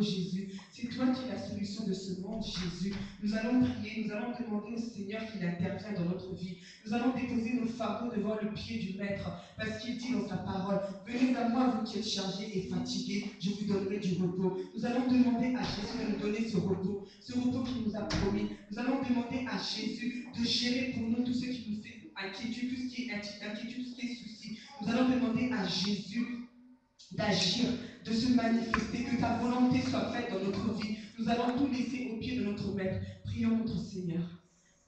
Jésus, c'est toi qui es la solution de ce monde, Jésus. Nous allons prier, nous allons demander au Seigneur qu'il intervienne dans notre vie. Nous allons déposer nos fardeaux devant le pied du Maître, parce qu'il dit dans sa parole, venez à moi, vous qui êtes chargés et fatigués, je vous donnerai du repos. Nous allons demander à Jésus de nous donner ce repos qu'il nous a promis. Nous allons demander à Jésus de gérer pour nous tout ce qui nous fait inquiétude, tout ce qui est inquiétude, tout ce qui est souci. Nous allons demander à Jésus d'agir, de se manifester, que ta volonté soit faite dans notre vie. Nous allons tout laisser au pied de notre Maître. Prions notre Seigneur.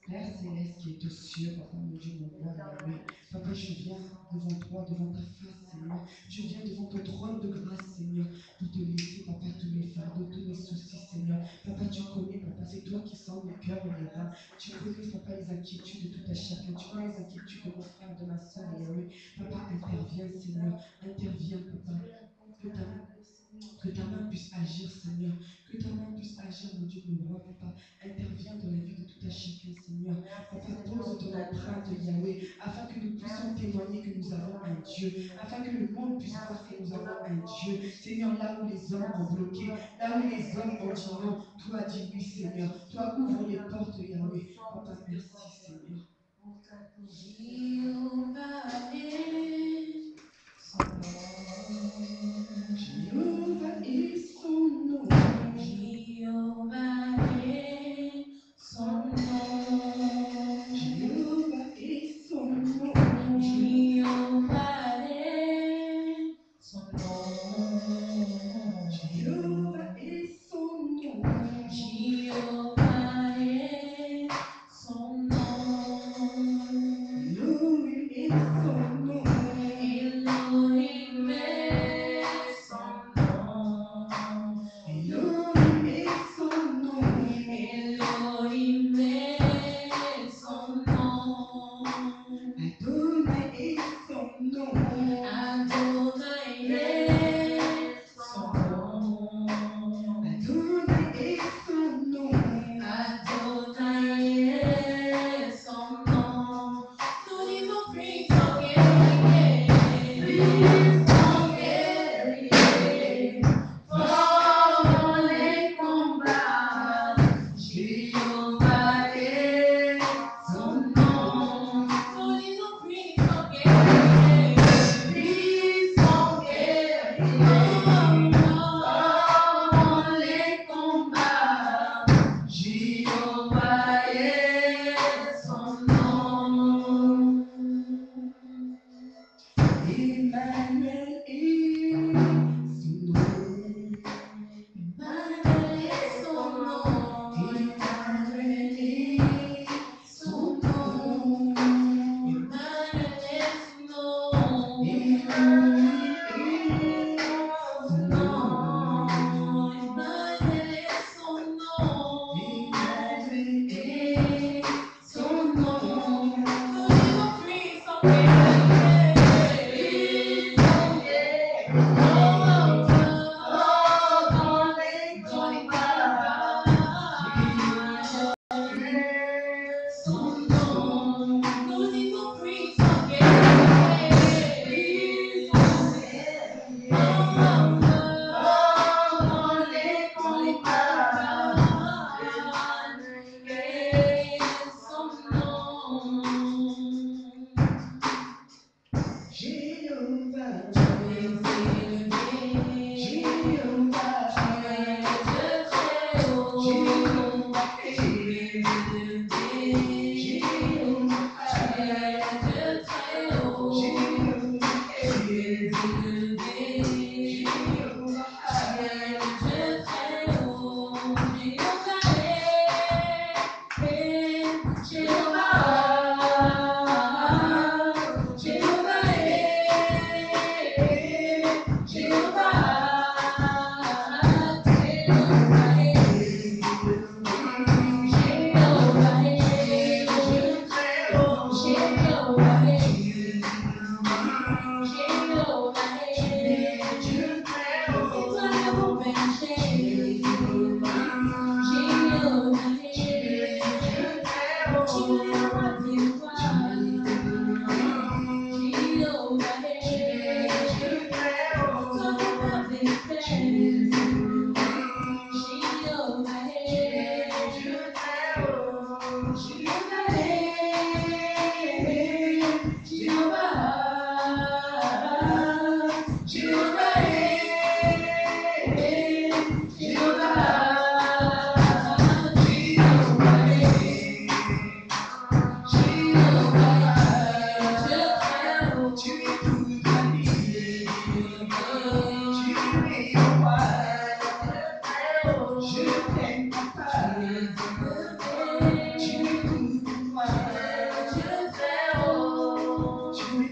Père Céleste qui est aux cieux, Papa mon Dieu, mon roi, Yahweh. Papa, je viens devant toi, devant ta face, Seigneur. Je viens devant ton trône de grâce, Seigneur, pour te laisser, Papa, tous mes fardeaux, tous mes soucis, Seigneur. Papa, tu connais, Papa, c'est toi qui sens mes cœurs et mes âmes. Tu connais, Papa, les inquiétudes de tout à chacun. Tu connais les inquiétudes de mon frère, de ma soeur, Yahweh. Papa, interviens, Seigneur. Interviens, Papa. Que ta main puisse agir, Seigneur. Que ta main puisse agir, mon Dieu, mon roi, Papa. Interviens dans la vie de tout à chacun, Seigneur. Papa, pose ton empreinte, Yahweh, afin que nous puissions témoigner que nous avons un Dieu, afin que le monde puisse voir que nous avons un Dieu. Seigneur, là où les hommes ont bloqué, là où les hommes ont dit non, toi dis oui, Seigneur. Toi ouvre les portes, Yahweh. Papa, merci, Seigneur. Jéhovah est son nom. Jéhovah est son nom. Jéhovah est son nom. Jéhovah est son nom. Jéhovah est son nom. Jéhovah est son nom.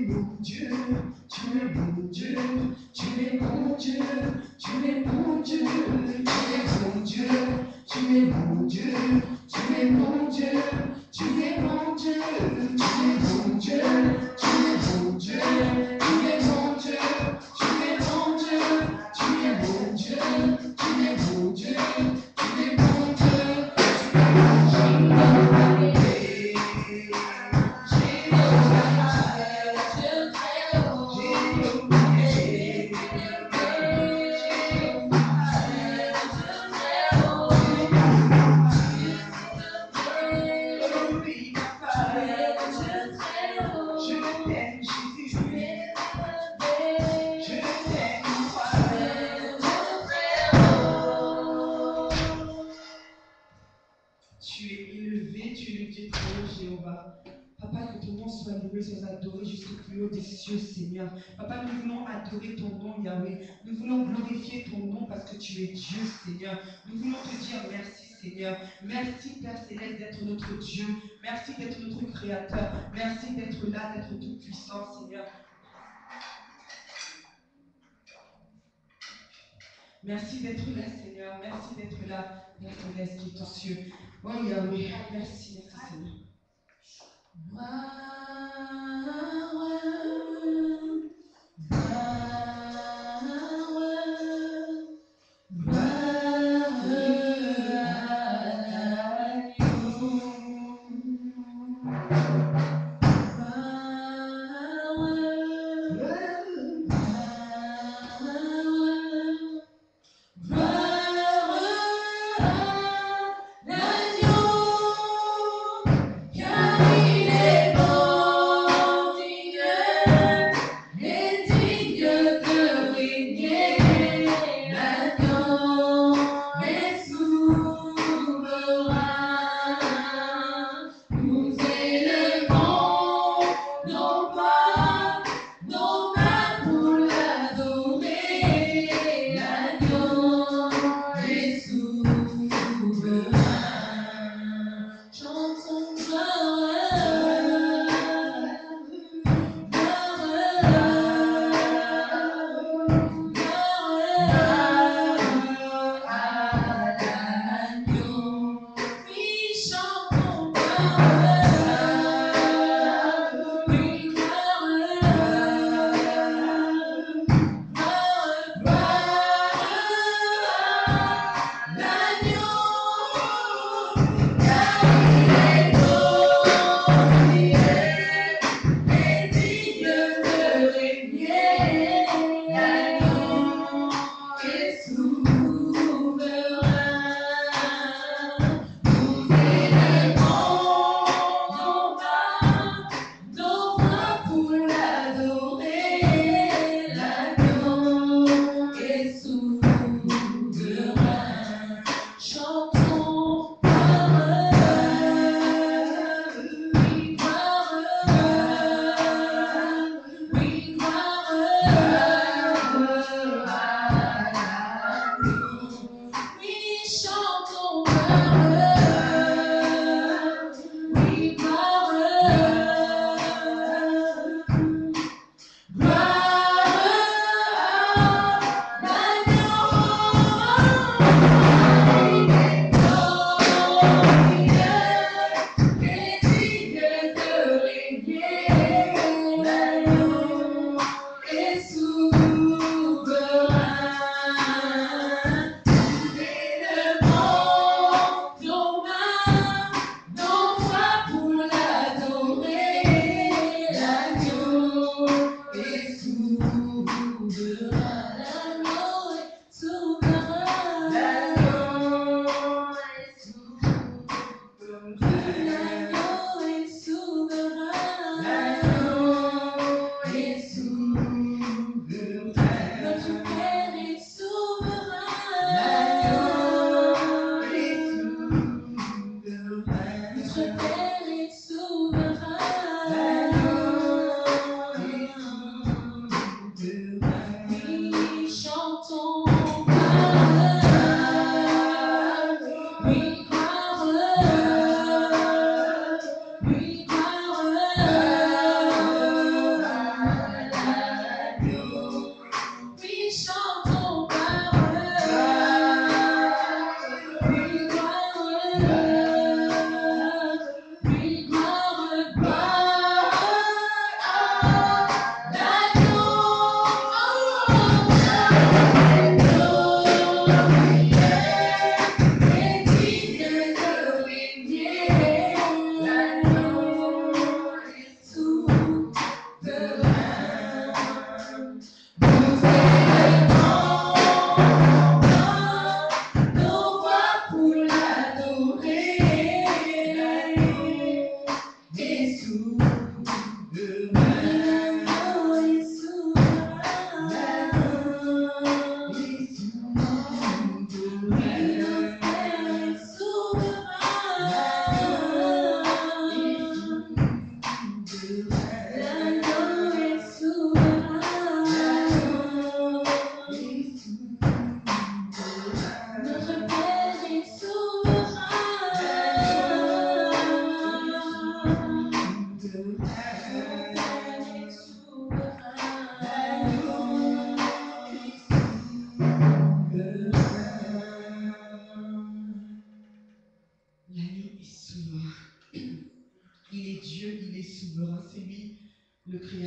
bon Dieu, tu es bon Dieu, tu es bon Dieu, tu es bon Dieu, tu es bon Dieu, tu es bon Dieu, tu es bon Dieu, tu es bon Dieu, tu es bon Dieu, tu es bon Dieu, tu es bon Dieu, tu es bon Dieu, tu es bon Dieu, tu es bon Dieu, tu es bon Dieu, sois adoré jusqu'au plus haut des cieux, Seigneur. Papa, nous voulons adorer ton nom, Yahweh. Nous voulons glorifier ton nom parce que tu es Dieu, Seigneur. Nous voulons te dire merci, Seigneur. Merci, Père Céleste, d'être notre Dieu. Merci d'être notre Créateur. Merci d'être là, d'être tout puissant, Seigneur. Merci d'être là, Seigneur. Merci d'être là, Père Céleste qui est aux cieux. Oh, Yahweh, merci, Seigneur. Car il est bon.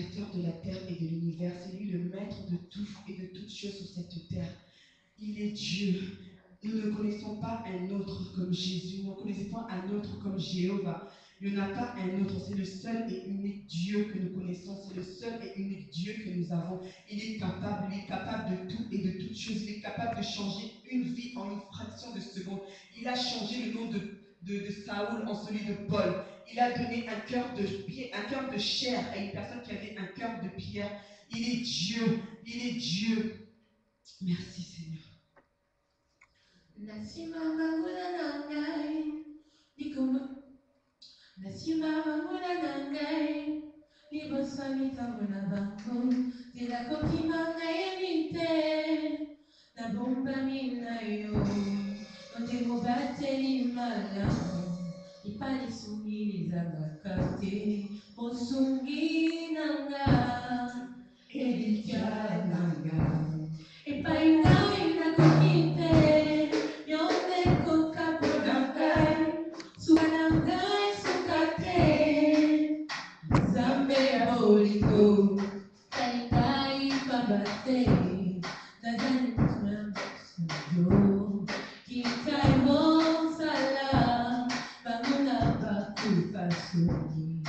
créateur de la terre et de l'univers. C'est lui le maître de tout et de toutes choses sur cette terre. Il est Dieu. Nous ne connaissons pas un autre comme Jésus. Nous ne connaissons pas un autre comme Jéhovah. Il n'y en a pas un autre. C'est le seul et unique Dieu que nous connaissons. C'est le seul et unique Dieu que nous avons. Il est capable de tout et de toutes choses. Il est capable de changer une vie en une fraction de seconde. Il a changé le nom de Saoul en celui de Paul. Il a donné un cœur de chair à une personne qui avait un cœur de pierre. Il est Dieu. Il est Dieu. Merci Seigneur. Nasimama nangai, likomo. Nasimama nangai, liboswamita munabanko. Tila kokima nayemite, na bomba minayo. Onde mobateli malamu, ipali sungi zangakate. Mosungi nanga, elitia nanga. Epainai na kokite, yonde kokaponangai, suanangai sukate, zambe boliko, talikai babate, nadani kutunayo, kitai monsala, banguna baku pasuni,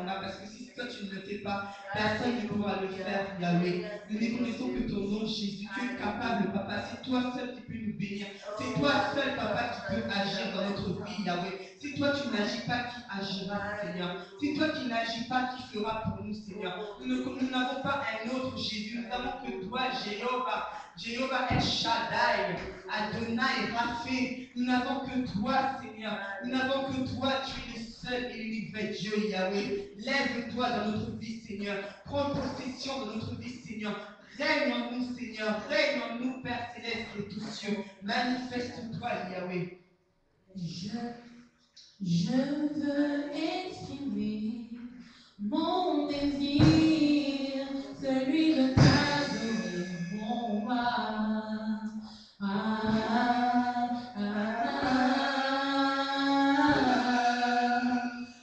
Parce que si toi tu ne le fais pas, personne ne pourra le faire, Yahweh. Nous reconnaissons que ton nom, Jésus, tu es capable, Papa. C'est toi seul qui peux nous bénir. C'est toi seul, Papa, qui peux agir dans notre vie, Yahweh. Si toi tu n'agis pas, qui agira, Seigneur? Si toi qui n'agis pas, qui fera pour nous, Seigneur? Nous n'avons pas un autre Jésus. Nous n'avons que toi, Jéhovah. Jéhovah El Shaddai, Adonai, Raphaël. Nous n'avons que toi, Seigneur. Nous n'avons que toi. Tu es le seul et l'unique vrai Dieu, Yahweh. Lève-toi dans notre vie, Seigneur. Prends possession de notre vie, Seigneur. Règne en nous, Seigneur. Règne en nous, Père Céleste et tous cieux. Manifeste-toi, Yahweh. Je veux exprimer mon désir, celui de t'adorer, mon roi.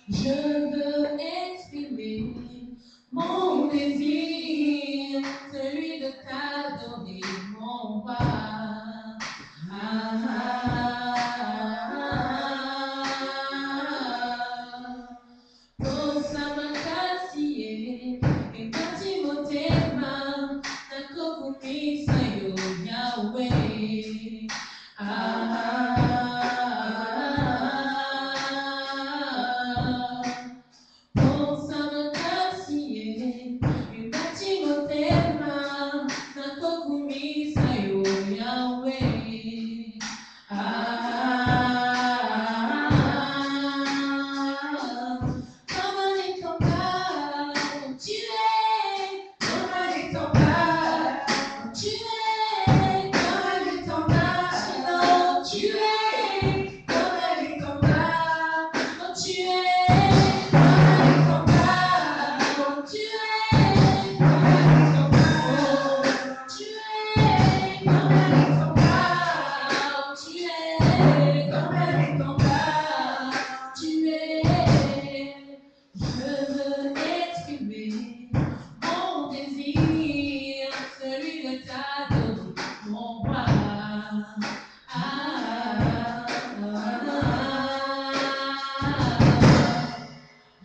Je veux exprimer mon désir, celui de t'adorer, Nakokumisayo Yahweh. Pensando Cassier, Yubati Motema, Nakokumisayo Yahweh. Comment est ton Père, tu es, comment est ton Père, tu es, comment est ton Père, sinon tu es, comment est ton Père, tu es, comment est ton Père, tu es, comment est ton Père, tu es, comment est ton Père, tu es, comment est ton Père, tu es. Je veux exprimer mon désir, celui de t'adorer, mon roi.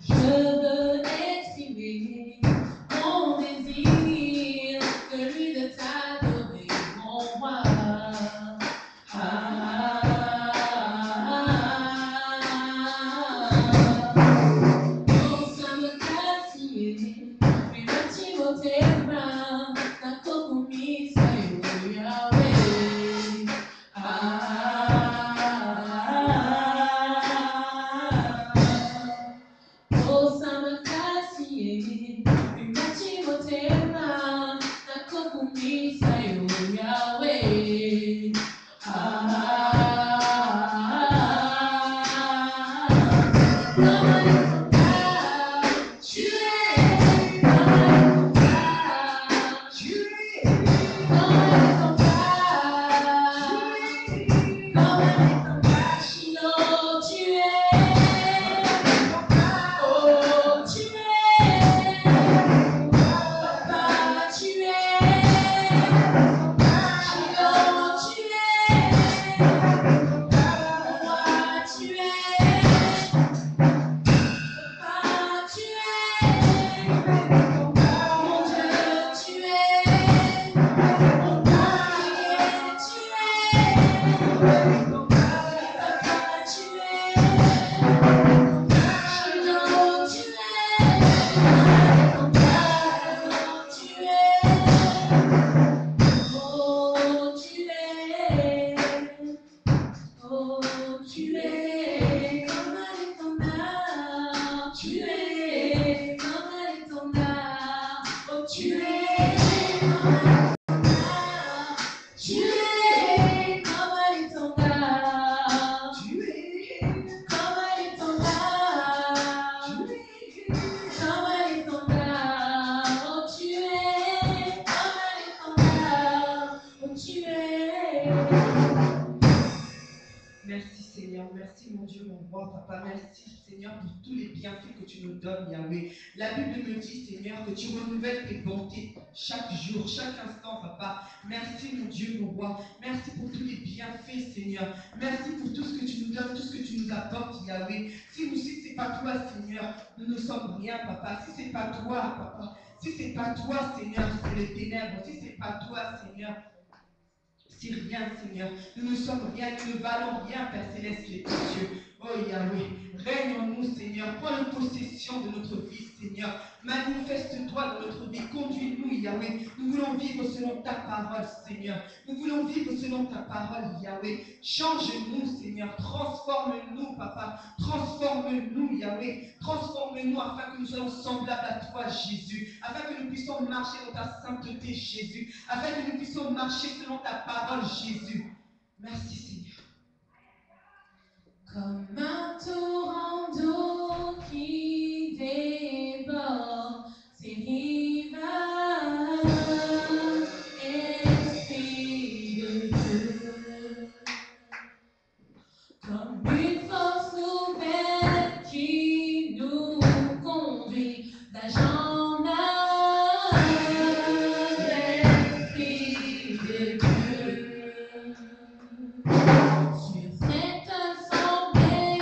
Je veux exprimer mon désir, celui de t'adorer, mon roi. Merci Seigneur, merci mon Dieu, mon roi, papa, merci Seigneur pour tous les bienfaits que tu nous donnes, Yahweh. La Bible me dit, Seigneur, que tu renouvelles tes bontés chaque jour, chaque instant, papa. Merci mon Dieu, mon roi, merci pour tous les bienfaits, Seigneur. Merci pour tout ce que tu nous donnes, tout ce que tu nous apportes, Yahweh. Si c'est pas toi, Seigneur, nous ne sommes rien, papa. Si c'est pas toi, papa, si c'est pas toi, Seigneur, c'est les ténèbres. Si c'est pas toi, Seigneur, c'est rien, Seigneur. Nous ne sommes rien, nous ne valons rien, Père Céleste, les cieux. Oh Yahweh, règne en nous, Seigneur. Prends possession de notre vie, Seigneur. Manifeste-toi dans notre vie. Conduis-nous, Yahweh. Nous voulons vivre selon ta parole, Seigneur. Nous voulons vivre selon ta parole, Yahweh. Change-nous, Seigneur. Transforme-nous, Papa. Transforme-nous, Yahweh. Transforme-nous afin que nous soyons semblables à toi, Jésus. Afin que nous puissions marcher dans ta sainteté, Jésus. Afin que nous puissions marcher selon ta parole, Jésus. Merci, Seigneur. Comme un torrent d'eau qui déborde ses rivages, Esprit de Dieu. Comme une force nouvelle qui nous conduit d'âge en âge, Esprit de Dieu. Sur cette assemblée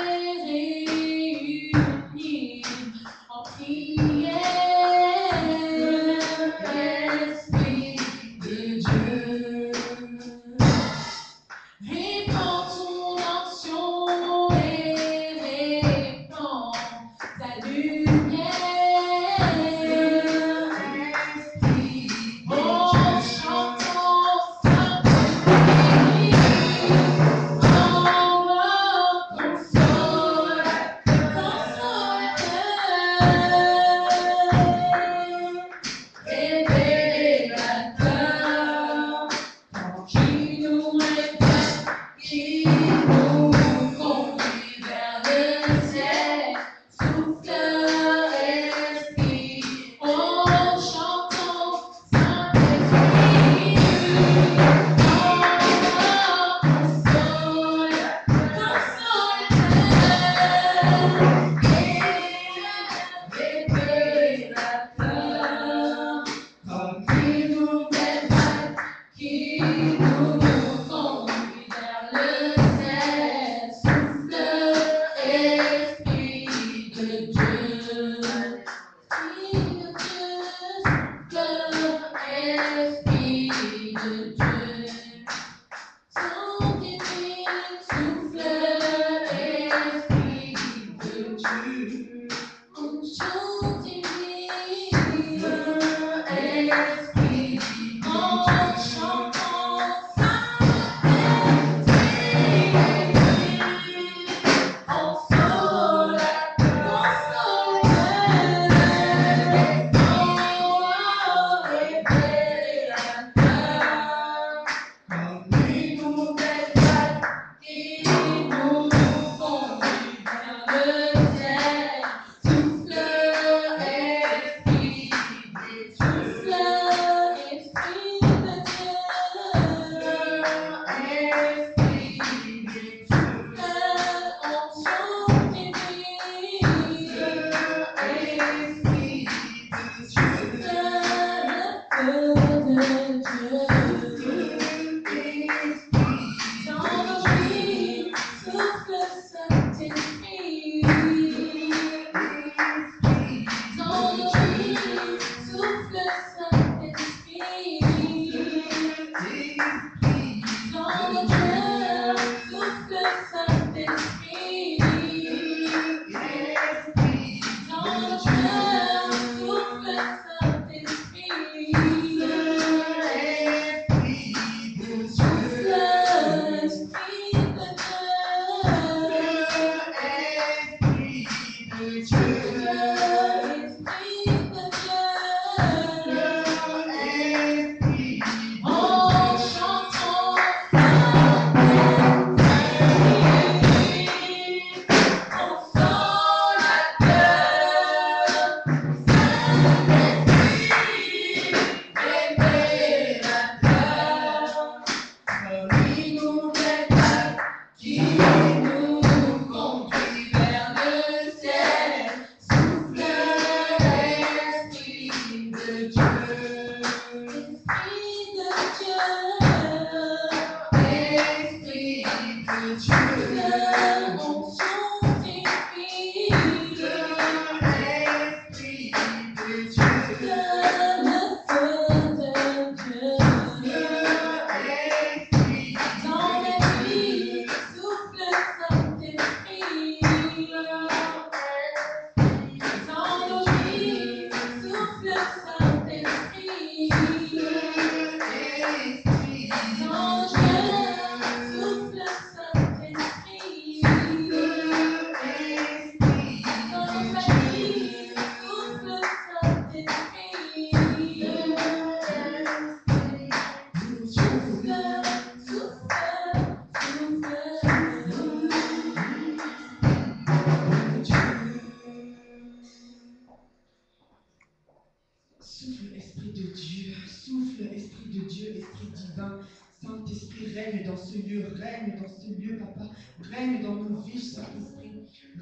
Souffle, Esprit de Dieu, souffle, Esprit de Dieu, Esprit divin. Saint-Esprit, règne dans ce lieu, Papa. Règne dans nos vies, Saint-Esprit.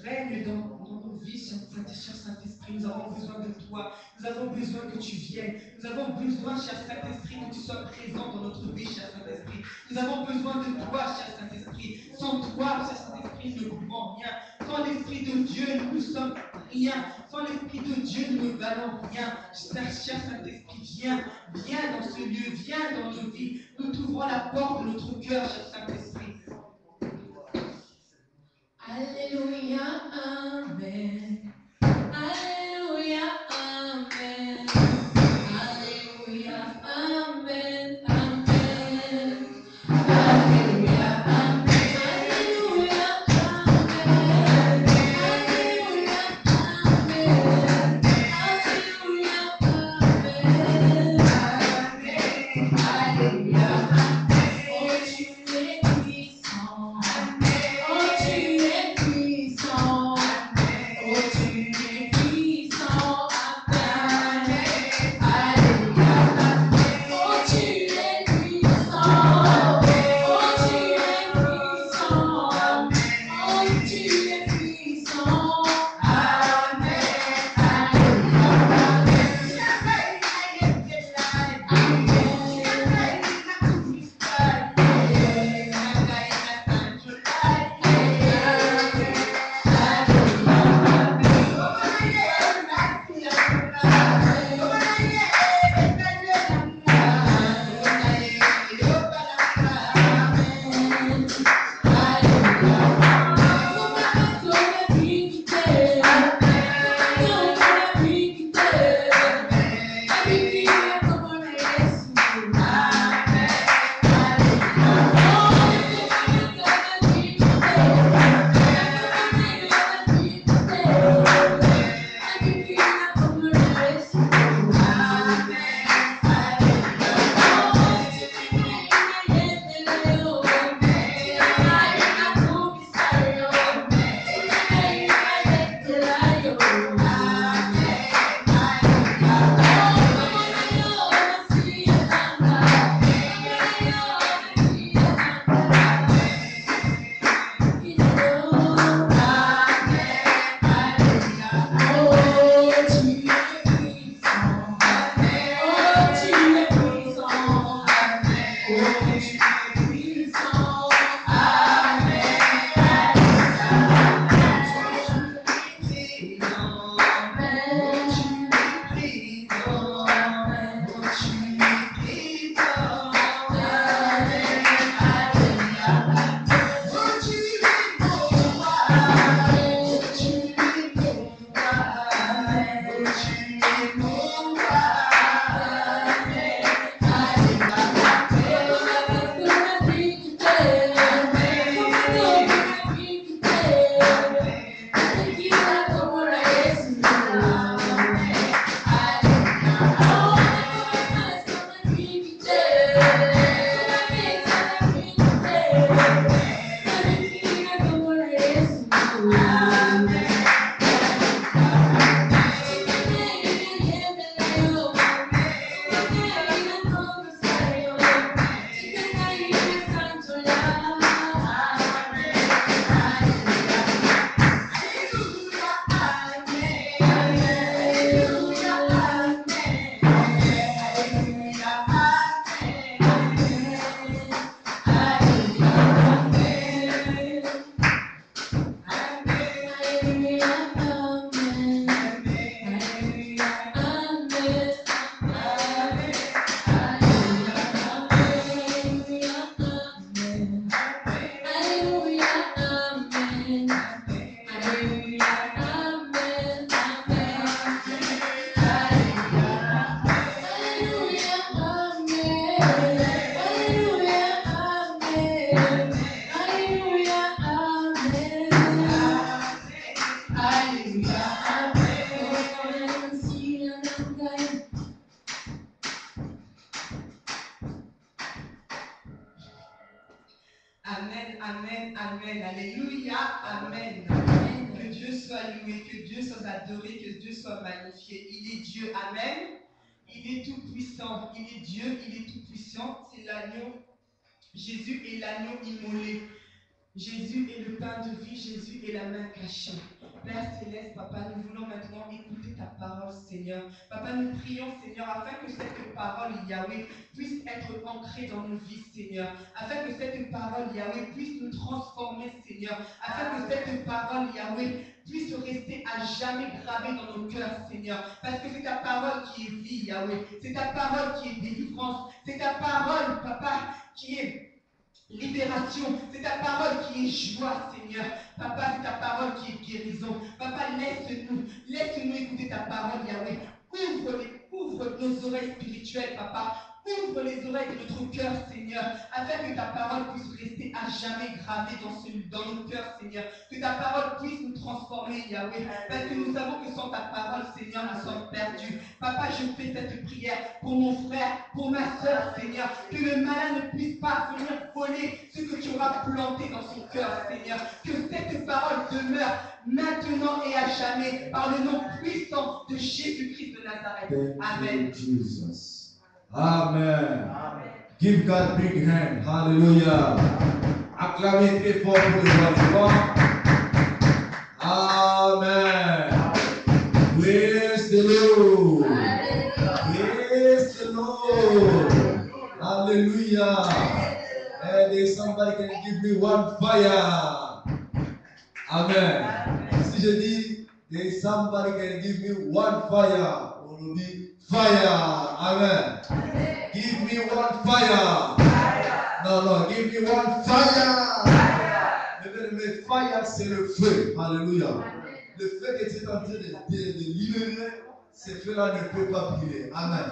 Règne dans nos vies, cher Saint-Esprit. Nous avons besoin de toi. Nous avons besoin que tu viennes. Nous avons besoin, cher Saint-Esprit, que tu sois présent dans notre vie, cher Saint-Esprit. Nous avons besoin de toi, cher Saint-Esprit. Sans toi, cher Saint-Esprit, nous ne pouvons rien. Sans l'Esprit de Dieu, nous ne sommes rien. Sans l'Esprit de Dieu, nous ne valons rien. Cher Saint-Esprit, viens dans ce lieu, viens dans nos vies. Nous t'ouvrons la porte de notre cœur, cher Saint-Esprit. Alléluia, Amen. Alléluia, Amen. Alléluia, Amen. Amen. Alléluia, Amen. Alléluia, Amen. Alléluia, Amen. Alléluia, Amen. Alléluia, Amen. Oh, tu es Amen, amen, amen. Alléluia, amen. Que Dieu soit loué, que Dieu soit adoré, que Dieu soit magnifié. Il est Dieu, amen. Il est tout puissant, il est Dieu, il est tout puissant. C'est l'agneau. Jésus est l'agneau immolé. Jésus est le pain de vie, Jésus est la main cachée. Père Céleste, Papa, nous voulons maintenant écouter ta parole, Seigneur. Papa, nous prions, Seigneur, afin que cette parole, Yahweh, puisse être ancrée dans nos vies, Seigneur. Afin que cette parole, Yahweh, puisse nous transformer, Seigneur. Afin que cette parole, Yahweh, puisse rester à jamais gravée dans nos cœurs, Seigneur. Parce que c'est ta parole qui est vie, Yahweh. C'est ta parole qui est délivrance. C'est ta parole, Papa, qui est libération, c'est ta parole qui est joie, Seigneur. Papa, c'est ta parole qui est guérison. Papa, laisse-nous écouter ta parole, Yahweh. Ouvre nos oreilles spirituelles, Papa. Ouvre les oreilles de notre cœur, Seigneur, afin que ta parole puisse rester à jamais gravée dans nos cœurs, Seigneur. Que ta parole puisse nous transformer, Yahweh. Parce que nous savons que sans ta parole, Seigneur, nous sommes perdus. Papa, je fais cette prière pour mon frère, pour ma soeur, Seigneur. Que le malin ne puisse pas venir voler ce que tu auras planté dans son cœur, Seigneur. Que cette parole demeure maintenant et à jamais par le nom puissant de Jésus-Christ de Nazareth. Amen. Jesus. Amen. Give God a big hand. Hallelujah. Acclamez très fort pour les enfants. Amen. Praise the Lord. Praise the Lord. Hallelujah. And if somebody can give me one fire. Amen. Si je dis, if somebody can give me one fire, on nous dit fire. Amen. Give me one fire. No, give me one fire. Le fire, c'est le feu. Alléluia. Le feu que tu es en train de libérer, ce feu-là ne peut pas brûler. Amen.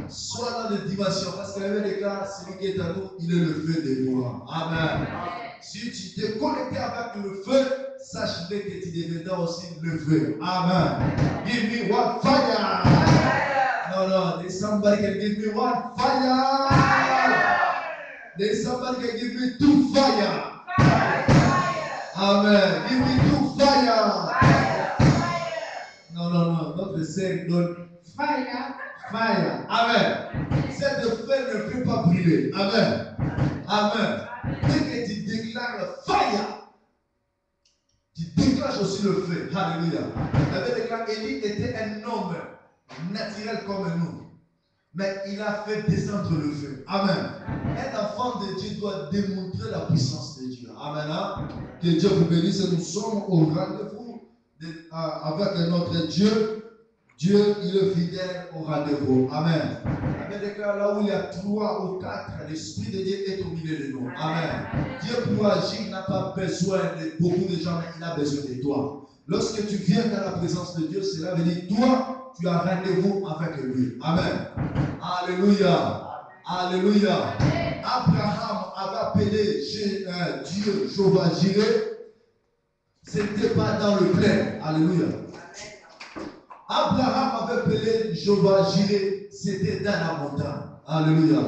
Sois dans les dimensions, parce que la déclare, celui qui est à nous, il est le feu de moi. Amen. Si tu t'es connecté avec le feu, sache que tu deviendras aussi le feu. Amen. Give me one fire. No, there's somebody can give me one fire. There's somebody can give me two fire. Amen. Give me two fire. Non. Notre Seigneur donne fire. Amen. Cette feu ne peut pas brûler. Amen. Dès que tu déclares fire, tu déclenches aussi le feu. Alléluia. La Bible déclare Élie était un homme naturel comme nous. Mais il a fait descendre le feu. Amen. Un de Dieu doit démontrer la puissance de Dieu. Amen. Hein? Que Dieu vous bénisse. Nous sommes au rendez-vous avec notre Dieu. Dieu, il est fidèle au rendez-vous. Amen. Amen. Déclare là où il y a 3 ou 4, l'Esprit de Dieu est au milieu de nous. Amen. Dieu pour agir n'a pas besoin de beaucoup de gens, mais il a besoin de toi. Lorsque tu viens dans la présence de Dieu, cela veut dire toi, tu as rendez-vous avec lui. Amen. Alléluia. Alléluia. Abraham avait appelé Dieu Jéhovah Jireh. Ce n'était pas dans le plain. Alléluia. Abraham avait appelé Jéhovah Jireh, c'était dans la montagne. Alléluia.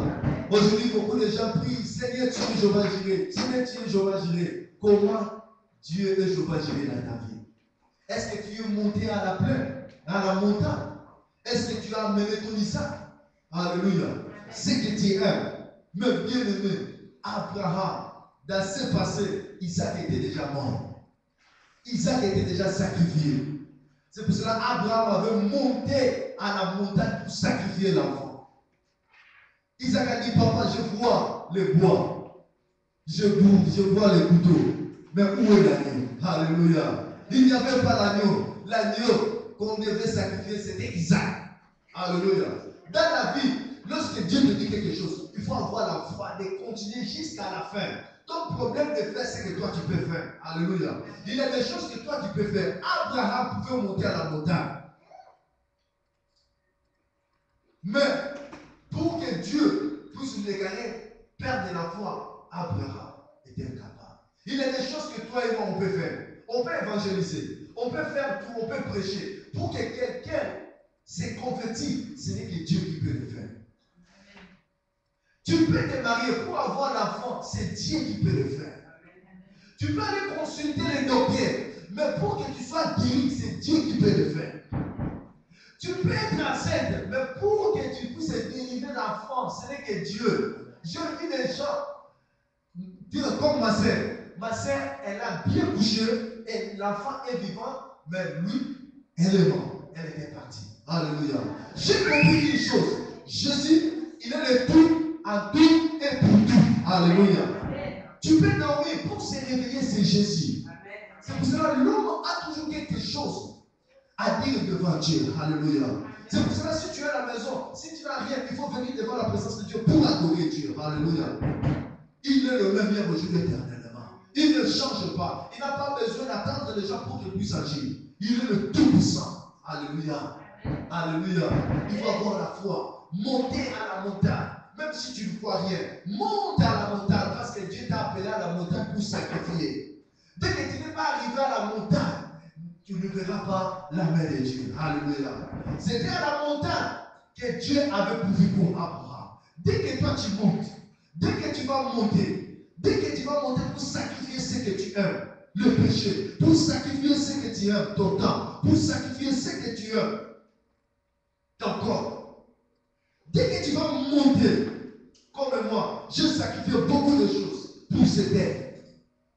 Aujourd'hui, beaucoup de gens prient, Seigneur, tu es Jéhovah Jireh. Seigneur, tu es Jéhovah Jireh. Comment Dieu est Jéhovah Jireh dans ta vie? Est-ce que tu es monté à la plaine, dans la montagne? Est-ce que tu as amené ton Isaac? Alléluia. Ce que tu aimes. Mais bien aimé, Abraham, dans ce passé, Isaac était déjà mort. Isaac était déjà sacrifié. C'est pour cela qu'Abraham avait monté à la montagne pour sacrifier l'enfant. Isaac a dit, papa, je vois le bois. Je vois les couteaux. Mais où est l'agneau? Alléluia. Il n'y avait pas l'agneau. L'agneau qu'on devait sacrifier, c'était Isaac. Alléluia. Dans la vie, lorsque Dieu te dit quelque chose, il faut avoir la foi de continuer jusqu'à la fin. Ton problème de faire, c'est que toi tu peux faire. Alléluia. Il y a des choses que toi tu peux faire. Abraham pouvait monter à la montagne. Mais pour que Dieu puisse le gagner, perdre la foi, Abraham était incapable. Il y a des choses que toi et moi on peut faire. On peut évangéliser. On peut faire tout. On peut prêcher. Pour que quelqu'un se convertisse, ce n'est que Dieu qui peut le faire. Tu peux te marier pour avoir l'enfant, c'est Dieu qui peut le faire. Tu peux aller consulter les docteurs, mais pour que tu sois guéri, c'est Dieu qui peut le faire. Tu peux être enceinte, mais pour que tu puisses délivrer l'enfant, ce n'est que Dieu. Je vis des gens dire comme ma sœur. Ma sœur, elle a bien couché et l'enfant est vivant, mais lui, elle est morte. Elle était partie. Alléluia. J'ai compris une chose. Jésus, il est le tout. En tout et pour tout. Alléluia. Tu peux dormir pour se réveiller, c'est Jésus. C'est pour cela que l'homme a toujours quelque chose à dire devant Dieu. Alléluia. C'est pour cela que si tu es à la maison, si tu n'as rien, il faut venir devant la présence de Dieu pour adorer Dieu. Alléluia. Il est le même hier aujourd'hui éternellement. Il ne change pas. Il n'a pas besoin d'attendre les gens pour qu'il puisse agir. Il est le Tout-Puissant. Alléluia. Alléluia. Il faut avoir la foi. Monter à la montagne. Même si tu ne vois rien, monte à la montagne parce que Dieu t'a appelé à la montagne pour sacrifier. Dès que tu n'es pas arrivé à la montagne, tu ne verras pas la main de Dieu. Alléluia. C'était à la montagne que Dieu avait pourvu pour Abraham. Dès que toi tu montes, dès que tu vas monter pour sacrifier ce que tu aimes, le péché, pour sacrifier ce que tu aimes, ton temps, pour sacrifier ce que tu aimes, ton corps. Dès que tu vas monter, comme moi, je sacrifie beaucoup de choses pour ce terre.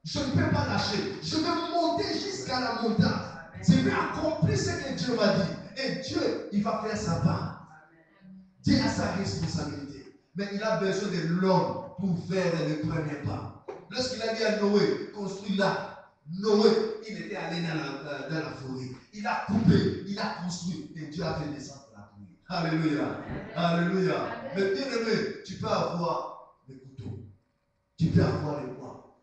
Je ne peux pas lâcher. Je vais monter jusqu'à la montagne. Je vais accomplir ce que Dieu m'a dit. Et Dieu, il va faire sa part. Dieu a sa responsabilité. Mais il a besoin de l'homme pour faire le premier pas. Lorsqu'il a dit à Noé, construis là. Noé, il était allé dans la forêt. Il a coupé, il a construit. Et Dieu a fait descendre. Alléluia. Alléluia. Mais bien aimé, tu peux avoir le couteau. Tu peux avoir le poids.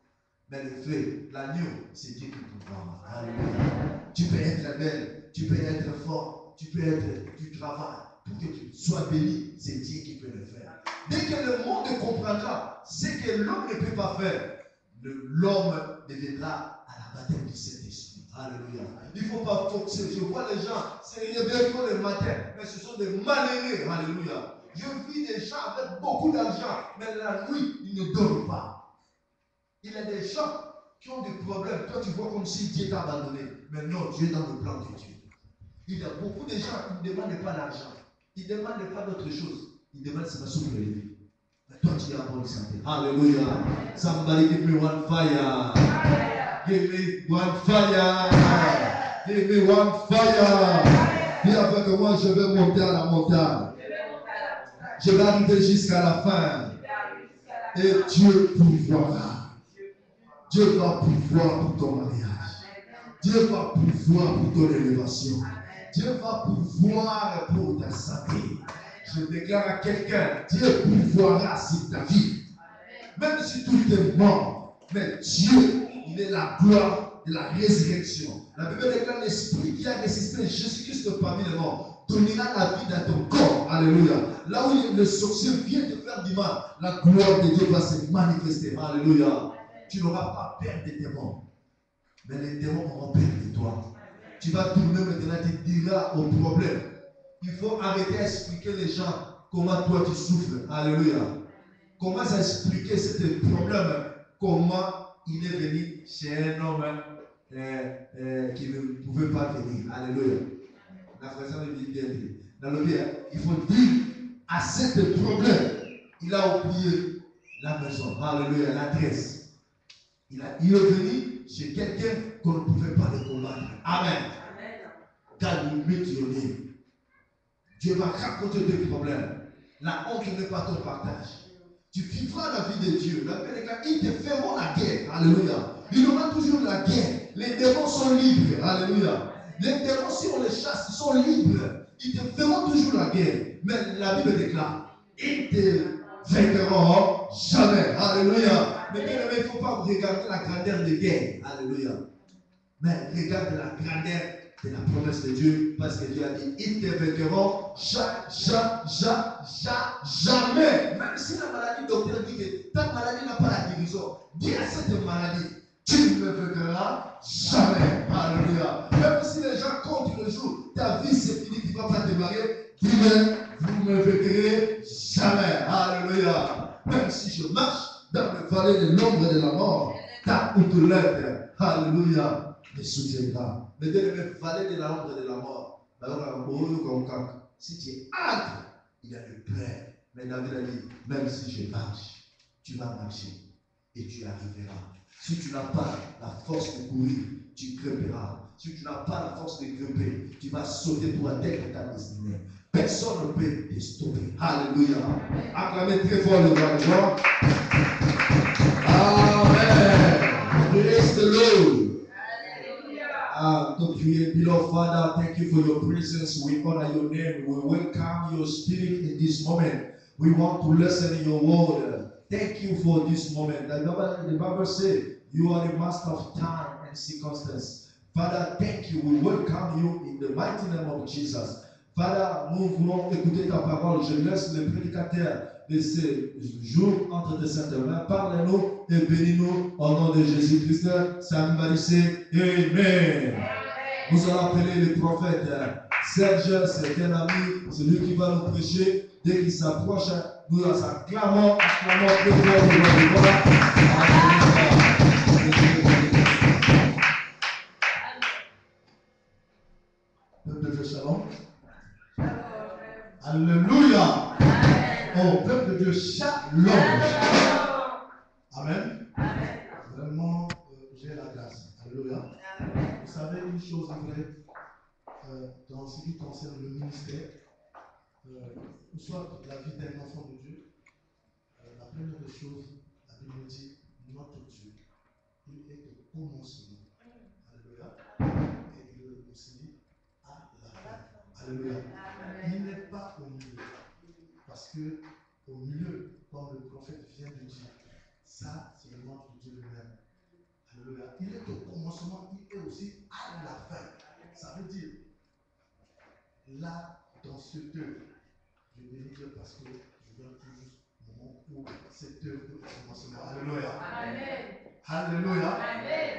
Mais le fait, l'agneau, c'est Dieu qui peut prendre. Alléluia. Tu peux être belle, tu peux être fort, tu peux être du travail. Pour que tu sois béni, c'est Dieu qui peut le faire. Dès que le monde comprendra ce que l'homme ne peut pas faire, l'homme deviendra à la baptême du Saint-Esprit. Alléluia. Il ne faut pas forcer. Je vois les gens se réveiller tôt le matin, mais ce sont des malheureux. Alléluia. Je vis des gens avec beaucoup d'argent, mais la nuit, ils ne dorment pas. Il y a des gens qui ont des problèmes. Toi, tu vois comme si Dieu t'a abandonné. Mais non, Dieu est dans le plan de Dieu. Il y a beaucoup de gens qui ne demandent pas l'argent. Ils ne demandent pas d'autre chose. Ils demandent si ma souffle est levée. Mais toi, tu es en bonne santé. Alléluia. Somebody give me one fire. Give me one fire. Give me one fire. Dis avec moi, je vais monter à la montagne. Je vais arriver jusqu'à la fin. Et Dieu pourvoira. Dieu va pourvoir pour ton mariage. Dieu va pourvoir pour ton élévation. Dieu va pourvoir pour ta santé. Je déclare à quelqu'un, Dieu pourvoira sur ta vie. Même si tout est mort, mais Dieu, il est la gloire de la résurrection. La Bible déclare l'esprit qui a résisté Jésus-Christ parmi les morts donnera la vie dans ton corps. Alléluia. Là où le sorcier vient te faire du mal, la gloire de Dieu va se manifester. Alléluia. Tu n'auras pas peur des démons, mais les démons auront peur de toi. Tu vas tourner maintenant, tu diras au problème. Il faut arrêter à expliquer les gens comment toi tu souffres. Alléluia. Commence à expliquer ce problème, comment il est venu chez un homme qui ne pouvait pas venir. Alléluia. La frère me dit dans le bien, il faut dire à ce problème, il a oublié la maison. Alléluia, l'adresse. Il est venu chez quelqu'un qu'on ne pouvait pas le combattre. Amen. Calme-toi. Dieu va raconter tes problèmes. La honte n'est pas ton partage. Tu vivras la vie de Dieu. La paix, ils te feront la guerre. Alléluia. Il y aura toujours la guerre. Les démons sont libres. Alléluia. Les démons, si on les chasse, ils sont libres. Ils te feront toujours la guerre. Mais la Bible déclare, ils te vaincront jamais. Alléluia. Mais bien aimé, il ne faut pas regarder la grandeur de guerre. Alléluia. Mais regarde la grandeur de la promesse de Dieu. Parce que Dieu a dit, ils te vaincront jamais. Même si la maladie, le docteur dit que ta maladie n'a pas la guérison. Dis à cette maladie, tu ne me vaincras jamais. Alléluia. Même si les gens comptent le jour, ta vie c'est fini, tu ne vas pas te marier. Dis-le, vous ne me vaincrez jamais. Alléluia. Même si je marche dans le vallée de l'ombre de la mort, ta outre-l'aide, alléluia, me soutiendra. Mais dans le vallée de l'ombre de la mort, si tu entres, il y a le peur. Mais David a dit, même si je marche, tu vas marcher et tu arriveras. Si tu n'as pas la force de courir, tu grimperas. Si tu n'as pas la force de grimper, tu vas sauter pour atteindre ta destinée. Personne ne peut te stopper. Alléluia. Acclamez très fort le roi de joie. Amen. Praise the Lord. Beloved Father, thank you for your presence. We honor your name. We welcome your spirit in this moment. We want to listen to your word. Thank you for this moment. The Bible says you are the master of time and circumstance. Father, thank you. We welcome you in the mighty name of Jesus. Father, nous voulons écouter ta parole. Je laisse le prédicateur de ce jour entre tes saintes mains. Parle-nous et bénis-nous au nom de Jésus-Christ. Somebody say Amen. Nous allons appeler le prophète Serge, c'est un ami, c'est lui qui va nous prêcher. Dès qu'il s'approche, nous acclamons très fort le roi de Peuple de Shalom. Alléluia. Oh, peuple de Dieu, shalom. Amen. Vraiment, j'ai la grâce. Alléluia. Vous savez une chose vraie, dans ce qui concerne le ministère, ou soit la vie d'un enfant de Dieu, la première des choses, la Bible dit, notre Dieu, il est au commencement. Alléluia. Et il aussi dit à la fin. Alléluia. Il n'est pas au milieu. Parce que au milieu, comme le prophète vient de dire, ça c'est le nom de Dieu lui-même. Alléluia. Il est au commencement, il est aussi à la fin. Ça veut dire, là, dans cette œuvre, je bénis Dieu parce que je donne tout juste le moment où cette œuvre est au commencement. Alléluia. Amen. Alléluia. Amen.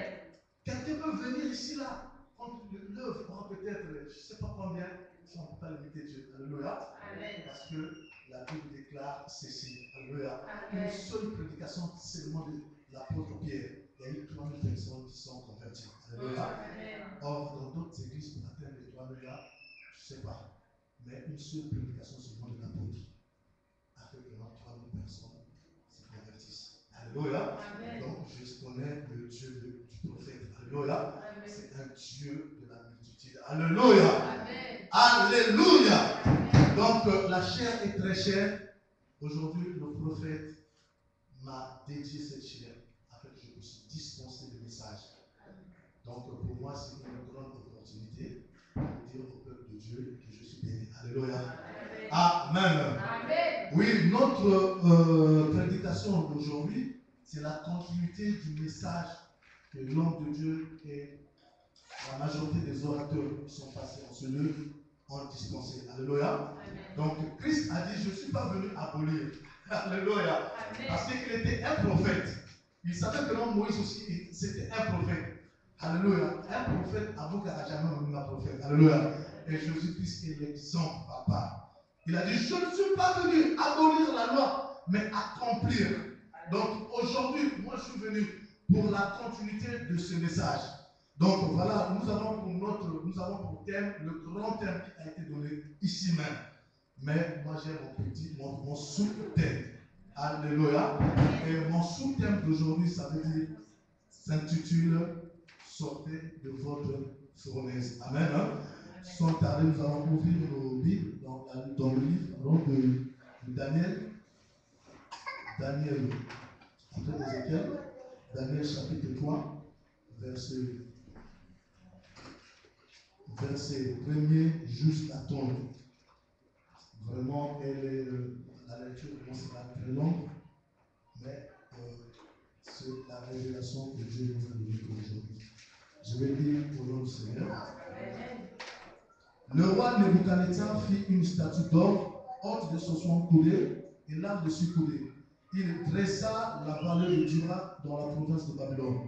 Quelqu'un peut venir ici, là, quand l'œuvre prend peut-être, je ne sais pas combien, si on ne peut pas limiter Dieu. Alléluia. Amen. Parce que la Bible déclare ceci. Alléluia. Une seule prédication seulement de l'apôtre Pierre. Il y a eu 3000 personnes qui sont converties. Alléluia. Or, dans d'autres églises, pour atteindre les 3000 là, je ne sais pas. Mais une seule prédication seulement de l'apôtre a fait que 3000 personnes se convertissent. Alléluia. Amen. Donc, je connais le Dieu du prophète. Alléluia. C'est un Dieu de la multitude. Alléluia. Amen. Alléluia. Amen. Donc, la chair est très chère. Aujourd'hui, le prophète m'a dédié cette chair afin que je puisse dispenser le message. Donc pour moi, c'est une grande opportunité de dire au peuple de Dieu que je suis béni. Alléluia. Amen. Amen. Oui, notre prédication d'aujourd'hui, c'est la continuité du message que l'homme de Dieu et la majorité des orateurs qui sont passés en ce lieu ont dispensé. Alléluia. Donc Christ a dit, je ne suis pas venu abolir. Alléluia. Parce qu'il était un prophète. Il savait que l'homme Moïse aussi, c'était un prophète. Alléluia. Un prophète avoue qu'il n'a jamais vu un prophète. Alléluia. Et Jésus-Christ est l'exemple, papa. Il a dit, je ne suis pas venu abolir la loi, mais accomplir. Donc aujourd'hui, moi je suis venu pour la continuité de ce message. Donc voilà, nous avons pour thème le grand thème qui a été donné ici même. Mais moi j'ai mon sous-thème. Alléluia. Et mon sous-thème d'aujourd'hui, ça veut dire, s'intitule Sortez de votre fournaise. Amen. Sans tarder, nous allons ouvrir nos Bibles dans le livre de Daniel. Daniel, après Ézéchiel, Daniel chapitre 3, verset 1er jusqu'à 30. Vraiment, la lecture sera très longue, mais c'est la révélation que Dieu nous a donnée aujourd'hui. Je vais lire au nom du Seigneur. Le roi Nebuchadnezzar fit une statue d'or, haute de 60 coudées et large de 6 coudées. Il dressa la vallée de Dura dans la province de Babylone.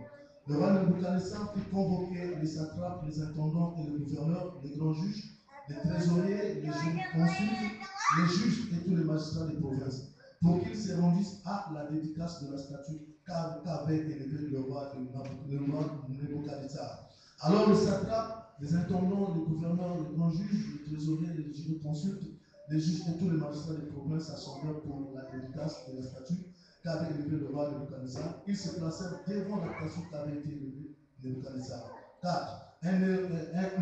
Le roi Nebuchadnezzar fit convoquer les satrapes, les intendants et les gouverneurs, les grands juges, les trésoriers, les consuls, les juges et tous les magistrats des provinces, pour qu'ils se rendissent à la dédicace de la statue qu'avait élevée le roi Nebuchadnezzar. Alors les satrapes, les intendants, les gouverneurs, les grands juges, les trésoriers, les jurisconsultes, les juges et tous les magistrats des provinces s'assemblèrent pour la dédicace de la statue qu'avait élevée le roi Nebuchadnezzar. Ils se placèrent devant la statue qu'avait été élevée Nebuchadnezzar. 4. Un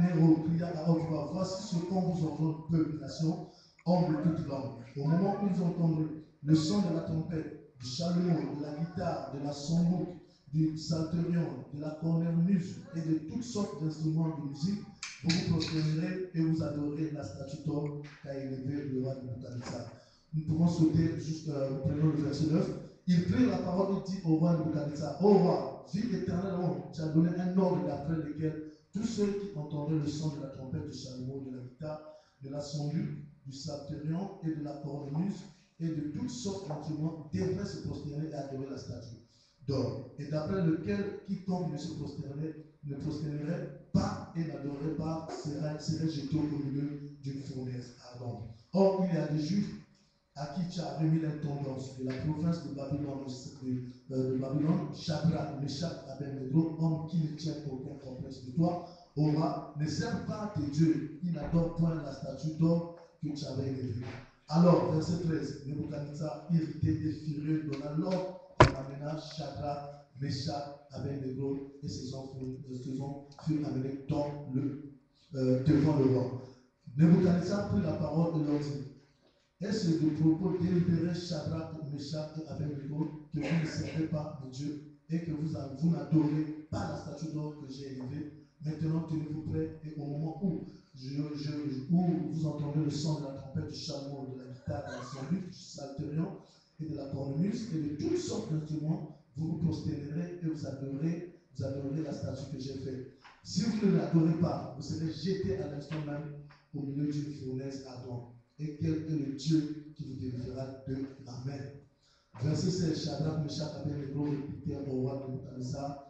héros cria à haute voix, voici ce qu'on vous ordonne, peuple, nation, hommes de toute langue. Au moment où vous entendrez le son de la trompette, du chalumeau, de la guitare, de la sambouk, du psalterion, de la cornemuse et de toutes sortes d'instruments de musique, vous vous prosternerez et vous adorerez la statue d'or qu'a élevée le roi Nebuchadnezzar. Nous pouvons sauter nous prenons le verset 9. Il prit la parole et dit au roi Nebuchadnezzar, ô roi, vie éternellement, tu as donné un ordre d'après lequel tous ceux qui entendraient le son de la trompette, du chalumeau, de la guitare, de la sambuc, du psalterion et de la cornemuse et de toutes sortes d'instruments devraient se prosterner et adorer la statue d'or, et d'après lequel quiconque ne se prosternerait pas et n'adorerait pas serait jeté au milieu d'une fournaise ardente. Or, il y a des Juifs à qui tu as remis l'intendance de la province de Babylone, Shadrach, Meshach, Abednego, hommes qui ne tiennent aucun complexe de toi. Ô roi, ne serve pas tes dieux, ils n'adorent point la statue d'or que tu avais élevée. Alors, verset 13, Nebuchadnezzar, irrité et furieux, donna l'ordre qu'on amena Shadrach, Meshach, Abednego et ses hommes furent amenés devant le roi. Nebuchadnezzar prit la parole et leur dit, est-ce de propos délibérés Shadrach, Meshach et Abednego que vous ne servez pas mes dieux et que vous n'adorez pas la statue d'or que j'ai élevée? Maintenant, tenez-vous prêts et au moment où vous entendrez le son de la trompette, du chalumeau, de la guitare, de la sambuc, du psalterion et de la cornemuse et de toutes sortes d'instruments, vous vous prosternerez et vous adorerez la statue que j'ai faite. Si vous ne l'adorez pas, vous serez jeté à l'instant même au milieu d'une fournaise ardente. Et quel est le Dieu qui vous délivrera de la main? Verset 16, Shadrach, Meshach, Abednego répliquèrent au roi Nebuchadnezzar,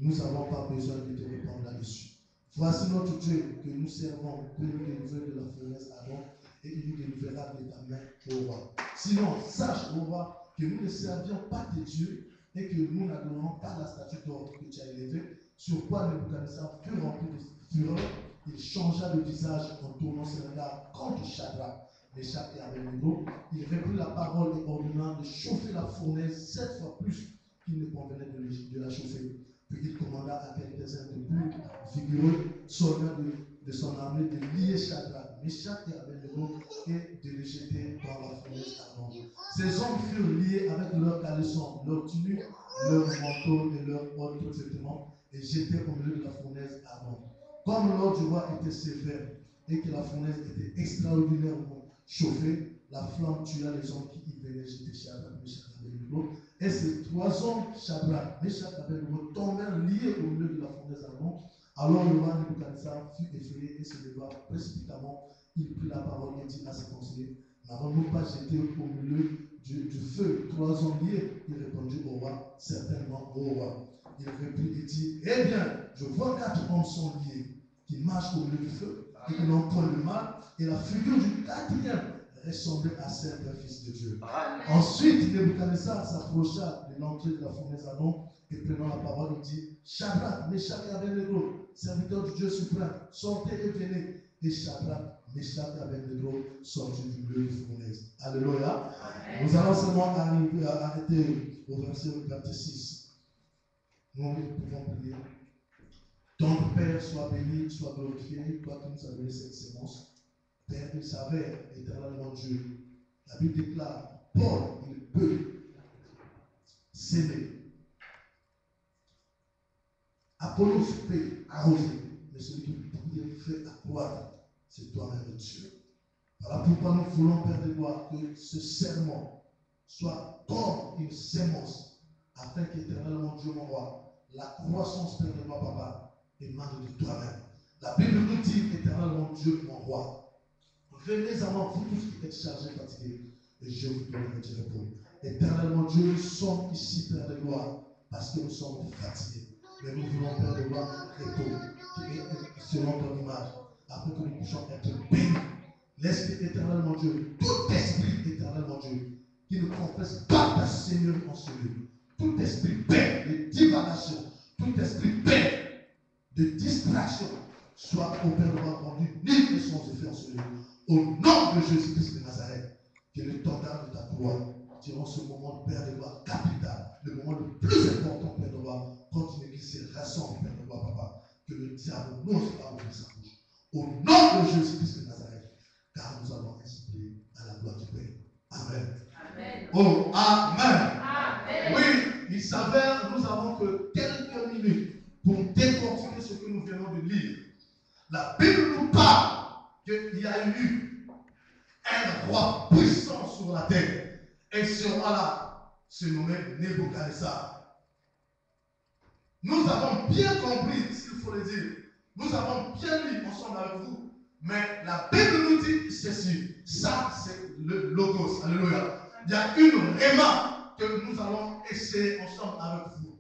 nous n'avons pas besoin de te répondre là-dessus. Voici notre Dieu que nous servons, peut nous délivrer de la fournaise ardente et il nous délivrera de ta main, au roi. Sinon, sache, au roi, que nous ne servions pas tes dieux et que nous n'adorons pas la statue d'or que tu as élevée, sur quoi Nebuchadnezzar fut rempli de fureur. Il changea de visage en tournant ses regards contre Shadrach, Meshach et Abednego. Il reprit la parole et ordonna de chauffer la fournaise 7 fois plus qu'il ne convenait de la chauffer. Puis il commanda à quelques-uns de plus vigoureux soldats de son armée de lier Shadrach, Meshach et Abednego et de les jeter dans la fournaise ardente. Ces hommes furent liés avec leur caleçon, leur tunique, leur manteau et leur autres vêtements et jetés au milieu de la fournaise ardente. Comme l'ordre du roi était sévère et que la fournaise était extraordinairement chauffée, la flamme tua les hommes qui y venaient jeter Shadrach, Meshach et Abednego. Et ces trois hommes, Shadrach, Meshach et Abednego, tombèrent liés au milieu de la fournaise ardente. Alors le roi Nebuchadnezzar fut effrayé et se leva précipitamment. Il prit la parole et dit à ses conseillers: n'avons-nous pas jeté au milieu du feu trois hommes liés? Il répondit au roi: certainement, au roi. Il reprit et dit: eh bien, je vois 4 hommes sont liés, qui marchent au milieu du feu et qui n'ont point de mal, et la figure du quatrième ressemblait à celle d'un fils de Dieu. Amen. Ensuite, Nebuchadnezzar s'approcha de l'entrée de la fournaise ardente et prenant la parole, il dit: Shadrach, Meshach et Abednego, serviteurs du Dieu suprême, sortez et venez. Et Shadrach, Meshach et Abednego sortirent du milieu de la fournaise. Alléluia. Amen. Nous allons seulement arrêter au verset 26. Nous pouvons prier. Ton Père soit béni, soit glorifié, toi qui nous as donné cette sémence. Père, il s'avère éternellement Dieu. La Bible déclare: Paul, il peut s'aimer. Apollos peut arroser, mais celui qui fait accroître, c'est toi-même Dieu. Voilà pourquoi nous voulons, Père de gloire, que ce serment soit comme une sémence, afin qu'éternellement Dieu, mon roi, la croissance, Père de gloire, Papa, émane de toi-même. La Bible nous dit: éternellement Dieu, mon roi, venez à moi, vous tous qui êtes chargés, fatigués, et je vous donnerai du repos. Éternellement Dieu, nous sommes ici, Père de gloire, parce que nous sommes fatigués. Mais nous voulons, Père de gloire, un repos qui est selon ton image, afin que nous puissions être bénis. Laisse éternellement Dieu, tout esprit éternellement Dieu, qui ne confesse pas ta Seigneur en celui, tout esprit paix de divagation, tout esprit paix de distraction, soit au Père de gloire rendu ni et sans effet en celui. Au nom de Jésus-Christ de Nazareth, que le tendard de ta croix, durant ce moment, Père de gloire capital, le moment le plus important, Père de gloire, quand une église se rassemble, Père de gloire, Papa, que le diable n'ose pas ouvrir sa bouche. Au nom de Jésus-Christ de Nazareth, car nous avons ainsi prié à la gloire du Père. Amen. Amen. Oh, Amen. Amen. Oui, il s'avère, nous avons que quelques minutes pour décortiquer ce que nous venons de lire. La Bible nous parle qu'il y a eu un roi puissant sur la terre. Et ce roi-là se nommait Nebuchadnezzar. Nous avons bien compris ce qu'il faut le dire. Nous avons bien lu ensemble avec vous. Mais la Bible nous dit ceci. Ça, c'est le logos. Alléluia. Il y a une réma que nous allons essayer ensemble avec vous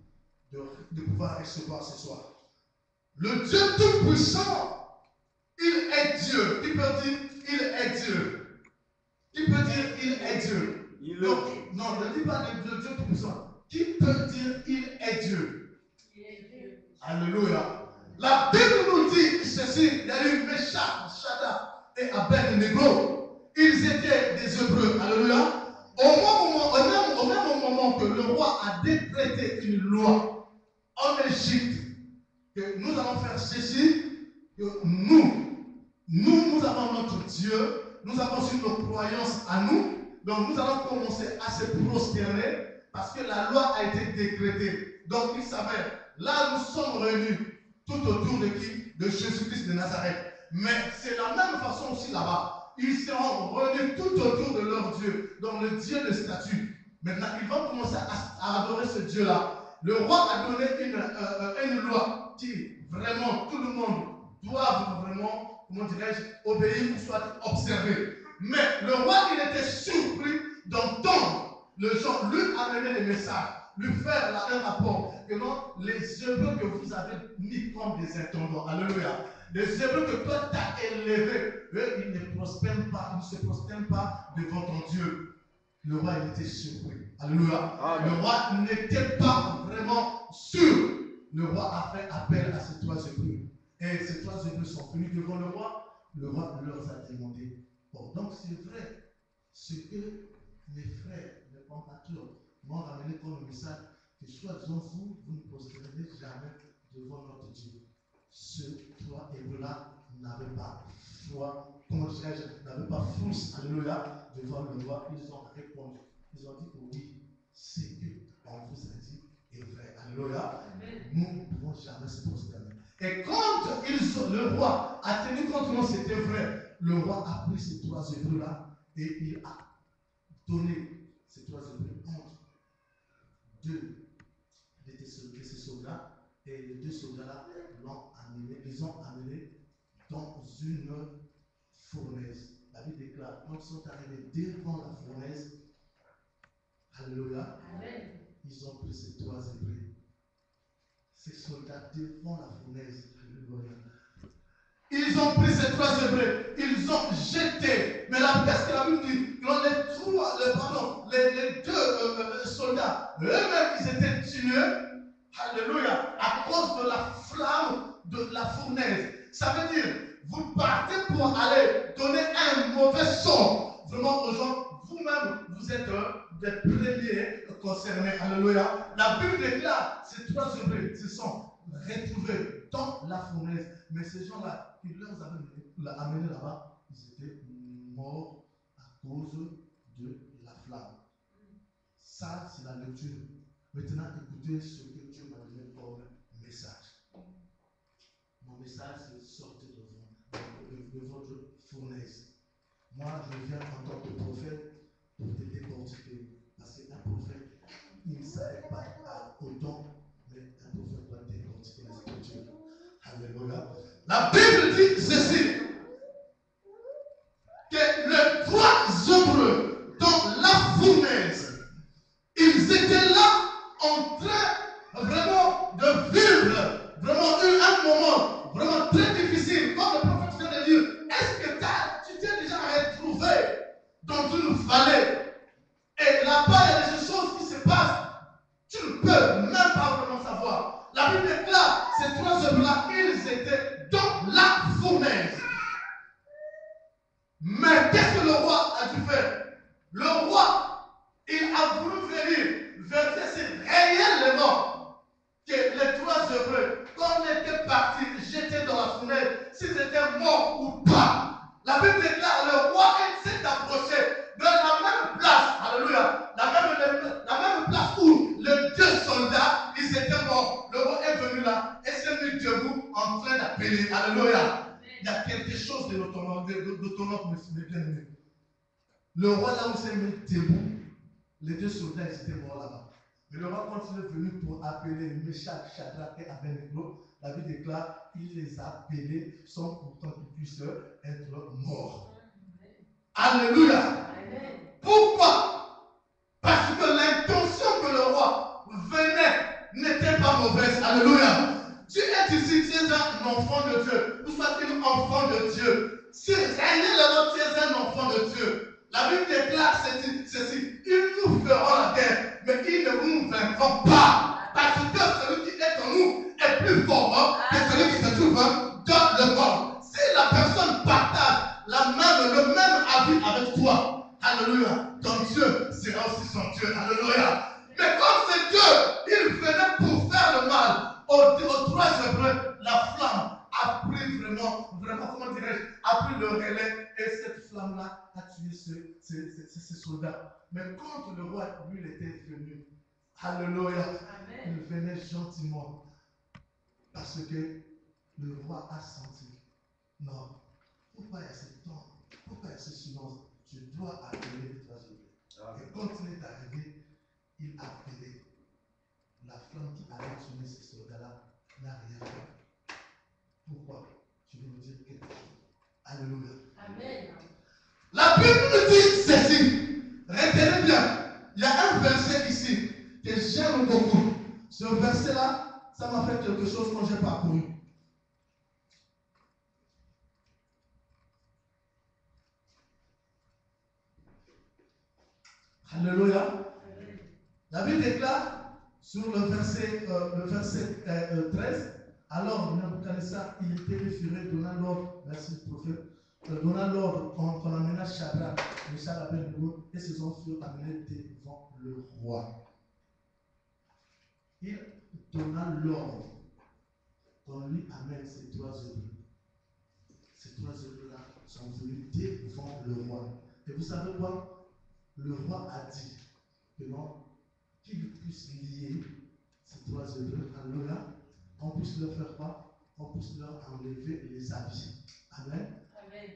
de pouvoir recevoir ce soir. Le Dieu Tout-Puissant, il est Dieu. Qui peut dire il est Dieu? Qui peut dire il est Dieu? Donc, non, ne dis pas de Dieu Tout-Puissant. Qui peut dire il est Dieu? Il est Dieu. Alléluia. La Bible nous dit ceci. Il y a eu Meshach, Shadrach et Abednego. Ils étaient des Hébreux. Alléluia. Au même moment que le roi a décrété une loi en Égypte, que nous allons faire ceci, que nous avons notre Dieu, nous avons sur nos croyances à nous, donc nous allons commencer à se prosterner parce que la loi a été décrétée. Donc il s'avère, là nous sommes réunis tout autour de qui? De Jésus-Christ de Nazareth. Mais c'est la même façon aussi là-bas. Ils seront réunis tout autour de leur Dieu, donc le Dieu de statut. Maintenant, ils vont commencer à adorer ce Dieu-là. Le roi a donné une loi qui, vraiment, tout le monde doit vraiment, comment dirais-je, obéir ou soit observer. Mais le roi, il était surpris d'entendre le gens lui amener des messages, lui faire un rapport que non, les Hébreux que vous avez mis comme des intendants, alléluia, les Hébreux que toi t'as élevés, eux, ils ne prospèrent pas, ils ne se prosternent pas devant ton Dieu. Le roi, il était surpris. Alléluia. Amen. Le roi n'était pas vraiment sûr. Le roi a fait appel à ces trois Hébreux. Et ces trois Hébreux sont venus devant le roi leur a demandé. Bon, donc c'est vrai. Ce que mes frères, mes compatriotes m'ont ramené comme message, que soi-disant vous ne prosternez jamais devant notre Dieu. Ces trois Hébreux-là n'avaient pas foi, comment dirais-je, n'avaient pas force, alléluia, devant le roi. Ils ont répondu. ils ont dit que oui, ce qu'on vous a dit est vrai. Alléluia. Nous ne pouvons jamais se prosterner. Et quand le roi a tenu compte que c'était vrai, le roi a pris ces 3 hébreux-là et il a donné ces 3 hébreux entre 2 de ces soldats. Et les 2 soldats-là les ont amenés dans une fournaise. La Bible déclare, quand ils sont arrivés devant la fournaise, alléluia, ils ont pris ces 3 hébreux. Ces soldats devant la fournaise, alléluia. Ils ont pris ces 3 hébreux, ils ont jeté. Mais qu'est-ce que la Bible dit? Les 2 soldats, eux-mêmes, ils étaient tués. Alléluia, à cause de la flamme de la fournaise. Ça veut dire, vous partez pour aller donner un mauvais son vraiment aux gens. Vous-même, vous êtes des premiers concernés. Alléluia. La Bible déclare, ces 3 hébreux se sont retrouvés dans la fournaise. Mais ces gens-là, qui leur avaient amené là-bas, ils étaient morts à cause de la flamme. Ça, c'est la lecture. Maintenant, écoutez ce que Dieu m'a donné comme message. Mon message, c'est sortir de votre fournaise. Moi, je viens en tant que prophète pour te décortiquer. Parce qu'un prophète, il ne s'arrête pas au don, mais un prophète doit décortiquer les Écritures. Alléluia. La Bible dit ceci, que les 3 hébreux dans la fournaise, ils étaient là en train vraiment de vivre vraiment un moment vraiment très difficile. Comme le prophète vient de dire, est-ce que tu t'es déjà retrouvé dans une vallée et là-bas il y a des choses qui se passent, tu ne peux même pas vraiment savoir. La Bible déclare, ces 3 hommes-là, ils étaient dans la fournaise. Mais qu'est-ce que le roi a dû faire? Le roi, il a voulu venir vérifier réellement que les 3 hébreux, quand on était partis, jetés dans la fournaise, s'ils étaient morts ou pas. La Bible déclare, le roi s'est approché de la même place, alléluia, la même place où les 2 soldats, ils étaient morts. Le roi est venu là et s'est mis debout en train d'appeler, alléluia. Il y a quelque chose de l'autonome, mes bien-aimés. Le roi là où il s'est mis debout, les 2 soldats, ils étaient morts là-bas. Mais le roi, quand il est venu pour appeler Meshach, Shadrach et Abednego, la Bible déclare, il les a appelés sans pourtant qu'ils puissent être morts. Alléluia. Pourquoi? Parce que l'intention que le roi venait n'était pas mauvaise. Alléluia. Tu es ici, tu es un enfant de Dieu. Vous êtes un enfant de Dieu. Si rien là, tu es un enfant de Dieu. La Bible déclare ceci, ils nous feront la guerre, mais ils ne nous vaincront pas. Parce que celui qui est en nous est plus fort que celui qui se trouve dans le monde. Si la personne partage le même avis avec toi, alléluia, ton Dieu sera aussi son Dieu, alléluia. Mais comme c'est Dieu, il venait pour faire le mal aux 3 hébreux, la flamme a pris vraiment, comment dirais-je, a pris le relais et cette flamme-là a tué ces soldats. Mais quand le roi, lui, il était venu, alléluia, il venait gentiment parce que le roi a senti, non, pourquoi il y a ce temps, pourquoi il y a ce silence, je dois appeler les 3 hébreux. Et quand il est arrivé, il a appelé la flamme qui allait tuer ces soldats-là, n'a rien fait. Pourquoi? Je vais vous dire quelque chose. Alléluia. Amen. La Bible nous dit ceci. Retenez bien. Il y a un verset ici que j'aime beaucoup. Ce verset-là, ça m'a fait quelque chose quand j'ai parcouru. Alléluia. La Bible déclare sur le verset 13. Alors, Nebuchadnezzar, il était effrayé, donnant l'ordre, merci le prophète, donnant l'ordre qu'on amena Shadrach, Meshach, Abednego, et ses hommes furent amenés devant le roi. Il donna l'ordre qu'on lui amène ces 3 hébreux. Ces 3 hébreux-là sont venus devant le roi. Et vous savez quoi? Le roi a dit, que non, qu'ils puissent lier ces trois œuvres. Alléluia. On puisse leur faire quoi? On puisse leur enlever les habits. Amen.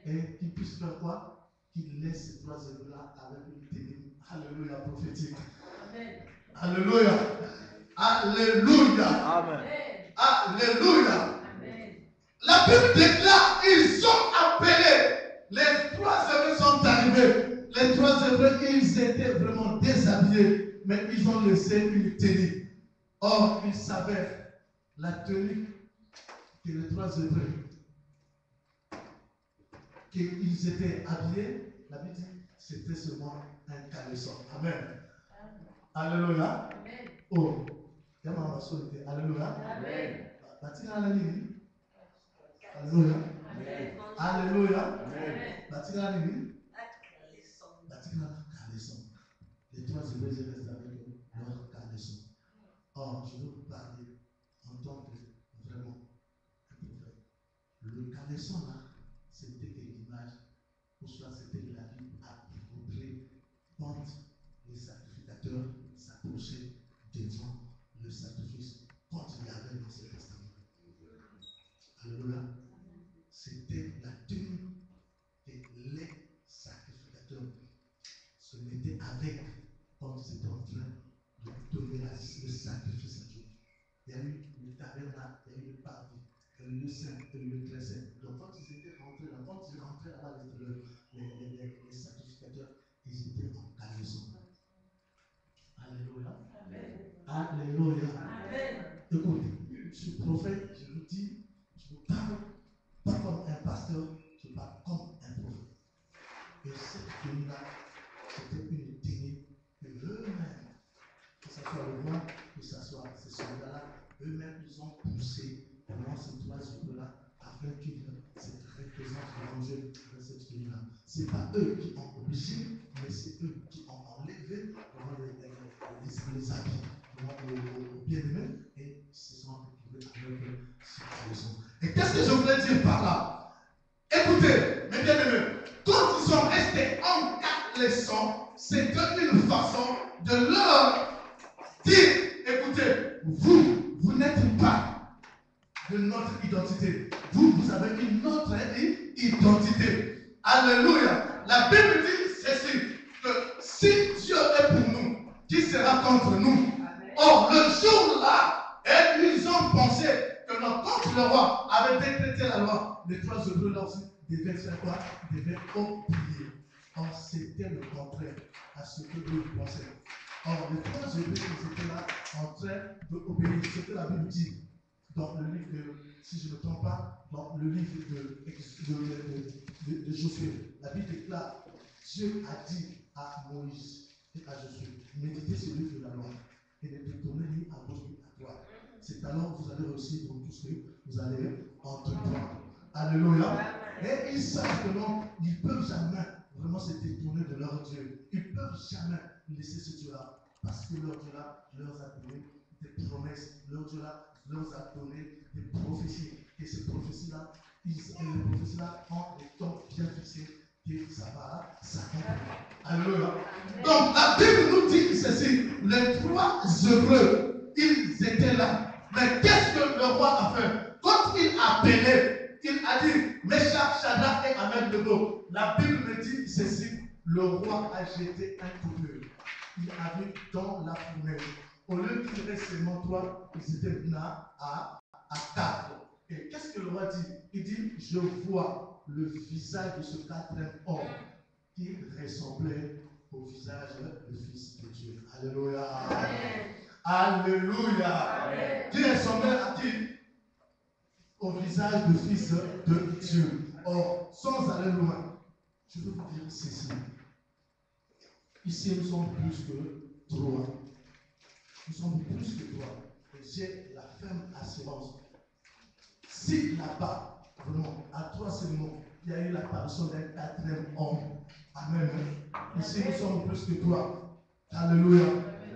Et qu'ils puissent faire quoi? Qu'ils laissent ces trois œuvres-là avec une tenue. Alléluia, prophétique. Amen. Alléluia. Alléluia. Amen. Alléluia. Amen. La Bible déclare, ils sont appelés. Les trois œuvres sont arrivés. Les trois œuvres, ils étaient vraiment déshabillés, mais ils ont laissé une tenue. Or, ils savaient la tenue que les trois œuvres, qu'ils étaient habillés, la Bible dit, c'était seulement un caleçon. Amen. Alléluia. Amen. Oh, il y a ma solité. Alléluia. Amen. Batina la ligne. Alléluia. Amen. Alléluia. Amen. Batina la ligne. Batina la caleçon. Les trois œuvres restent avec leur caleçon. Or, je veux vous parler en tant que vraiment un prophète. Le caleçon là, c'était une image, ou soit c'était la vie appropriée quand les sacrificateurs s'approchaient devant le sacrifice, quand il y avait dans ce testament. Alléluia. C'était la tenue que les sacrificateurs se mettaient avec quand ils étaient en train de donner le sacrifice à Dieu. Il y a eu le tabernacle, il y a eu le parvis, il y a eu le saint, il y a eu le très saint. Donc quand ils étaient rentrés là, quand ils rentraient là-bas, les sacrificateurs, ils étaient en caleçon. Alléluia. Amen. Alléluia. Amen. Écoutez, je suis prophète, je vous dis, je vous parle pas comme un pasteur, je parle comme un prophète. Et cette tenue-là, c'était une tenue que eux-mêmes, que ce soit le roi, que ce soit ces soldats-là, eux-mêmes, ils ont poussé pendant ces trois jours-là afin qu'ils se représentent devant Dieu avec cette tenue-là. Ce n'est pas eux qui ont obligé, mais c'est eux qui ont enlevé devant les habits, devant aux bien-aimés, et se sont retrouvés avec ce qu'ils ont. Et qu'est-ce que je voulais dire par là? Écoutez, mes bien-aimés, quand ils sont restés en caleçon, c'était une façon de leur dire, écoutez, vous n'êtes pas de notre identité. Vous avez une autre identité. Alléluia. La Bible dit ceci, que si Dieu est pour nous, qui sera contre nous? Or, le jour-là, ils ont pensé que quand le roi avait décrété la loi, les trois œuvres là aussi devaient faire quoi? Ils devaient oublier. Or, c'était le contraire à ce que eux pensaient. Or, les trois œuvres qui étaient là en train d'obéir, ce que la Bible dit dans le livre de, si je ne me trompe pas, dans le livre de Josué. La Bible déclare, Dieu a dit à Moïse et à Josué, méditez ce livre de la loi et ne te tournez ni à gauche ni à droite. C'est alors que vous allez réussir dans tout ce que vous allez entreprendre. Alléluia. Et ils savent que non, ils ne peuvent jamais vraiment se détourner de leur Dieu. Ils ne peuvent jamais laisser ce Dieu-là. Parce que leur Dieu-là leur a donné des promesses. Leur Dieu-là leur a donné des prophéties. Et ces prophéties-là, les prophéties-là ont des temps bien fixés que ça va s'accomplir. Alléluia. Donc la Bible nous dit ceci, les trois Hébreux, ils étaient là. Mais qu'est-ce que le roi a fait? Quand il a appelé, il a dit, Meshach, Shadrach et Abednego. La Bible me dit ceci, le roi a jeté un coup d'œil. Il a vu dans la fournaise. Au lieu qu'il reste seulement trois, ils étaient là à quatre. Et qu'est-ce que le roi dit? Il dit, je vois le visage de ce quatrième homme qui ressemblait au visage du Fils de Dieu. Alléluia. Amen. Alléluia. Amen. Qui ressemblait à qui? Au visage du Fils de Dieu. Or, sans aller loin, je veux vous dire ceci. Ici, nous sommes plus que trois. Nous sommes plus que trois. Et j'ai la ferme assurance. Si là-bas, vraiment, à trois seulement, il y a eu l'apparition d'un quatrième homme. Amen. Ici, nous sommes plus que trois. Alléluia.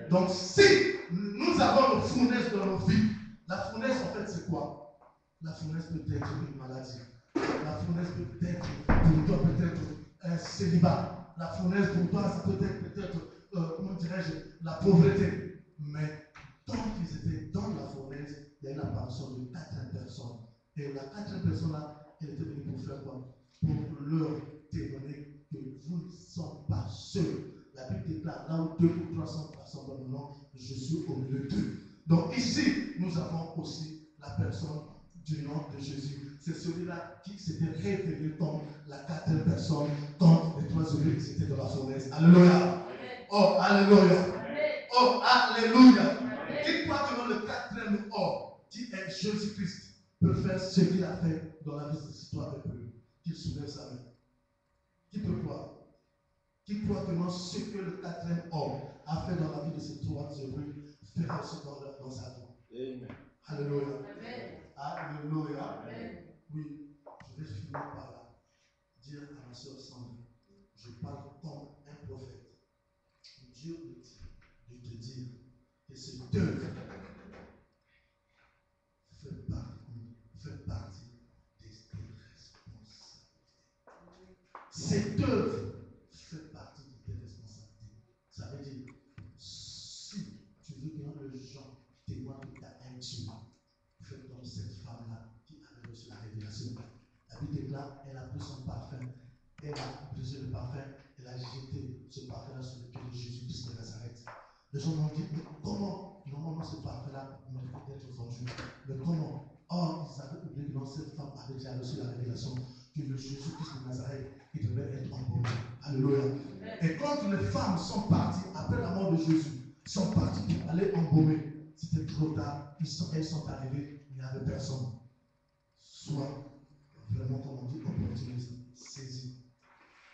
Donc, si nous avons une fournaise dans nos vies, la fournaise, en fait, c'est quoi? La fournaise peut être une maladie. La fournaise peut être, pour toi, peut-être un célibat. La fournaise, pour toi, ça peut être peut-être comment dirais-je, la pauvreté. Mais tant qu'ils étaient dans la fournaise, il y a eu l'apparition de 4 personnes. Et la 4 personnes-là, elle était venue pour faire quoi? Pour leur témoigner que vous ne sommes pas seuls. La Bible déclare, là où 2 ou 3 sont rassemblés dans mon nom, je suis au milieu d'eux. Donc ici, nous avons aussi la personne du nom de Jésus. C'est celui-là qui s'était révélé comme la 4e personne, quand les 3 autres étaient dans la fournaise. Alléluia. Oh, alléluia. Oh, alléluia. Dites-moi que le 4e homme, qui est Jésus-Christ, peut faire ce qu'il a fait dans la vie de cette histoire avec lui. Qu'il soulève sa main. Qui peut croire? Qui croit que ce que le 4e homme a fait dans la vie de ces 3 œuvres, fait aussi dans sa vie. Amen. Alléluia. Amen. Alléluia. Amen. Oui, je vais finir par là. Dire à ma soeur Sandra, je parle comme un prophète. Dieu me dit de te dire que cette œuvre fait partie des responsabilités. Cette œuvre fait partie de tes responsabilités. Ça veut dire, si tu veux que les gens témoignent que tu as un Dieu, fais comme cette femme-là qui avait reçu la révélation. La Bible déclare, elle a pris son parfum, elle a brisé le parfum, elle a jeté ce parfum-là sur le pied de Jésus-Christ de Nazareth. Les gens m'ont dit, mais comment? Normalement, ce parfum-là mérite d'être vendu. Mais comment? Or, ils avaient oublié que cette femme avait déjà reçu la révélation que le Jésus-Christ de Nazareth, il devait être embaumé. Alléluia. Et quand les femmes sont parties, après la mort de Jésus, sont parties pour aller embaumer, c'était trop tard. Elles sont arrivées, il n'y avait personne. Soit vraiment, comme on dit, opportuniste, saisi.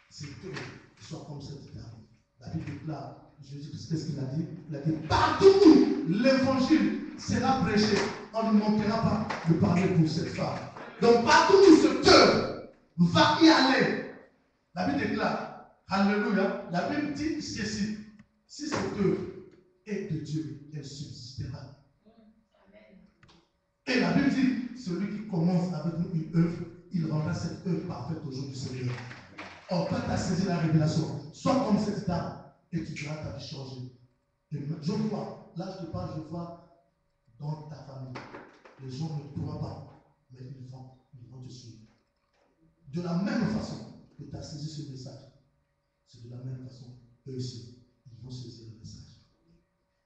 C'est que soit comme cette dame. La Bible déclare, Jésus, qu'est-ce qu'il a dit? Il a dit, partout où l'évangile sera prêché, on ne manquera pas de parler pour cette femme. Donc partout où cette œuvre va y aller, la Bible déclare, alléluia, la Bible dit ceci, si cette œuvre est de Dieu, elle subsistera. Et la Bible dit, celui qui commence avec nous une œuvre, il rendra cette œuvre parfaite au jour du Seigneur. Or, quand tu as saisi la révélation, sois comme cette dame et tu verras ta vie changer. Et je vois, là je te parle, je vois dans ta famille, les gens ne croient pas, mais ils vont te suivre. De la même façon que tu as saisi ce message, c'est de la même façon, eux aussi, ils vont saisir le message.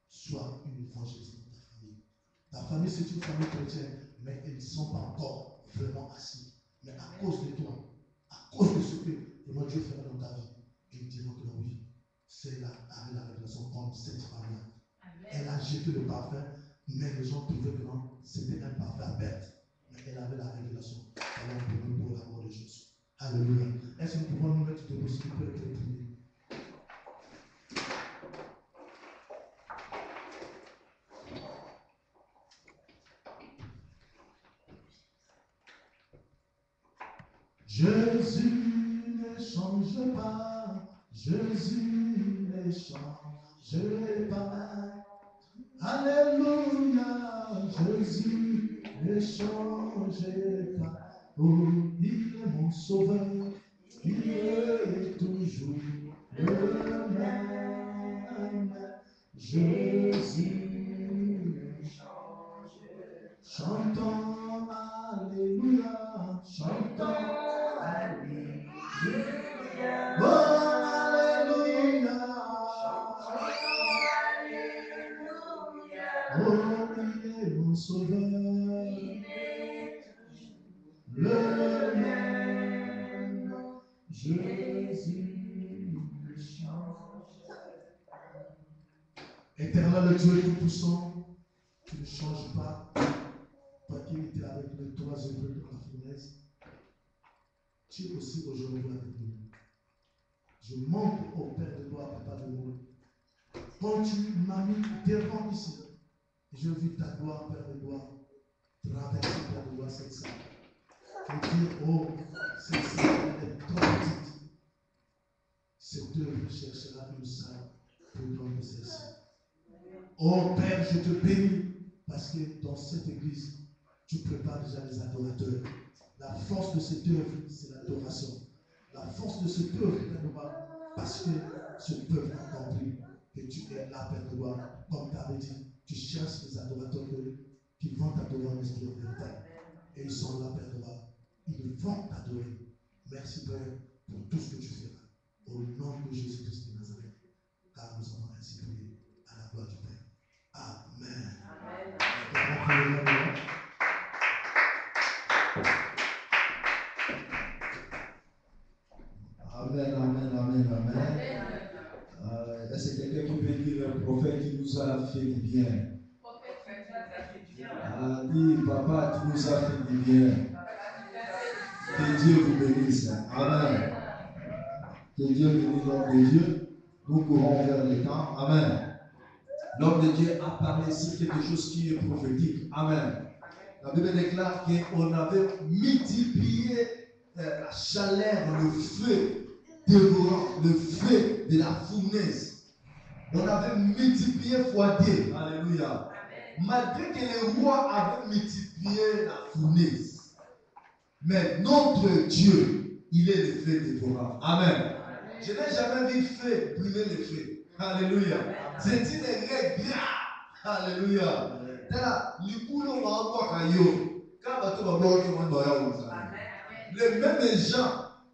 Sois une évangéliste dans ta famille. Ta famille, c'est une famille chrétienne, mais ils ne sont pas encore vraiment assis. Mais à cause de toi, à cause de ce que moi Dieu fera dans ta vie, ils diront que oui, c'est là, avec la révélation comme cette femme-là. Elle a jeté le parfum, mais les gens trouvaient que non, c'était un parfum à perdre. Mais elle avait la révélation. Alors pour l'amour de Jésus. Alléluia. Est-ce que nous pouvons nous mettre debout s'il vous plaît pour prier? Jésus ne change pas, Jésus ne change pas. Alléluia, Jésus ne change pas. Oh, il est mon sauveur, il est toujours le même. Jésus ne change pas. Chantons Alléluia, chantons. Oh, Alléluia. Oh, il est mon sauveur. Le même Jésus ne change pas. Éternel Dieu Tout-Puissant, tu ne changes pas. Toi qui étais avec les 3 œuvres de la fournaise, tu es aussi aujourd'hui avec nous. Je montre au Père de gloire, Papa de moi. Quand tu m'as mis devant ici, je vis ta gloire, Père de gloire, traverser, Père de gloire, cette salle. Et dire, oh, cette salle est trop petite. Cette œuvre cherchera une salle plus grande que celle-ci. Oh Père, je te bénis, parce que dans cette église, tu prépares déjà les adorateurs. La force de cette œuvre, c'est l'adoration. La force de cette œuvre, parce que ce peuple accompli que tu es là, Père de gloire. Comme tu avais dit, tu cherches les adorateurs qui vont t'adorer en esprit en vérité. Et ils sont là, Père de gloire. Ils vont t'adorer. Merci, Père, pour tout ce que tu feras. Au nom de Jésus-Christ de Nazareth. Car nous avons ainsi prié à la gloire du Père. Amen. Amen. Amen, amen, amen, amen. Est-ce que quelqu'un qui peut dire le prophète qui nous a fait du bien? Ah, dis, papa, tu nous as fait du bien. Que Dieu vous bénisse. Amen. Que Dieu bénisse l'homme de Dieu. Nous courons vers les temps. Amen. L'homme de Dieu a parlé ici quelque chose qui est prophétique. Amen. La Bible déclare qu'on avait multiplié la chaleur, le feu dévorant, le feu de la fournaise. On avait multiplié fois 2. Alléluia. Malgré que le roi avait multiplié la fournaise. Mais notre Dieu, il est le feu dévorant. Amen. Je n'ai jamais vu feu brûler le feu. Alléluia. C'est une règle grave. Alléluia. Les mêmes gens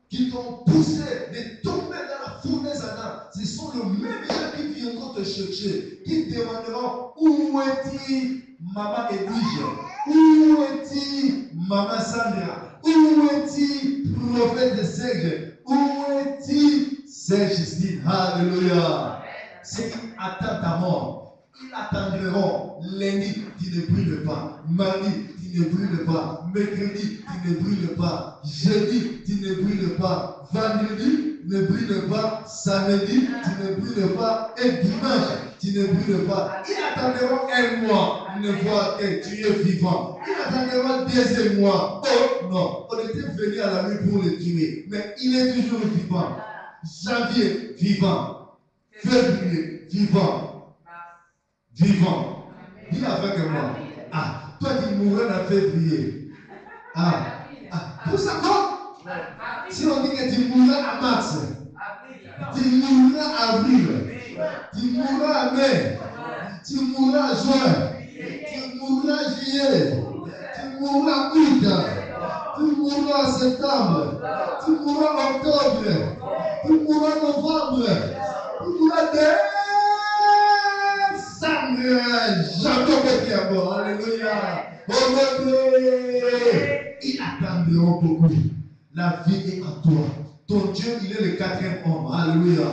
qui t'ont poussé de tomber dans la fournaise Adam, ce sont les mêmes gens qui viendront te chercher, qui te demanderont où est-il maman Edwige, où est-il maman Sandra, où est-il prophète de Sègre, où est-il Sœur Justine. Alléluia. C'est qui attend ta mort. Ils attendront lundi, tu ne brûles pas. Mardi, tu ne brûles pas. Mercredi, tu ne brûles pas. Jeudi, tu ne brûles pas. Vendredi, tu ne brûles pas. Samedi, tu ne brûles pas. Et dimanche, tu ne brûles pas. Ils attendront un mois. Ils ne voient que tu es vivant. Ils attendront 2 mois. Oh non, on était venu à la nuit pour le tuer. Mais il est toujours vivant. Janvier, vivant. Février, vivant. Vivant. Dis avec moi. Ah, toi tu mourras en février. Pour ça quoi? Si on dit que tu mourras en mars, tu mourras en avril, tu mourras en mai, tu mourras en juin, tu mourras en juillet, tu mourras en août, tu mourras en septembre, tu mourras en octobre, tu mourras en novembre, tu mourras J'entends bien bon. Alléluia. Oh mon Dieu. Ils attendront beaucoup. La vie est en toi. Ton Dieu, il est le 4e homme. Alléluia.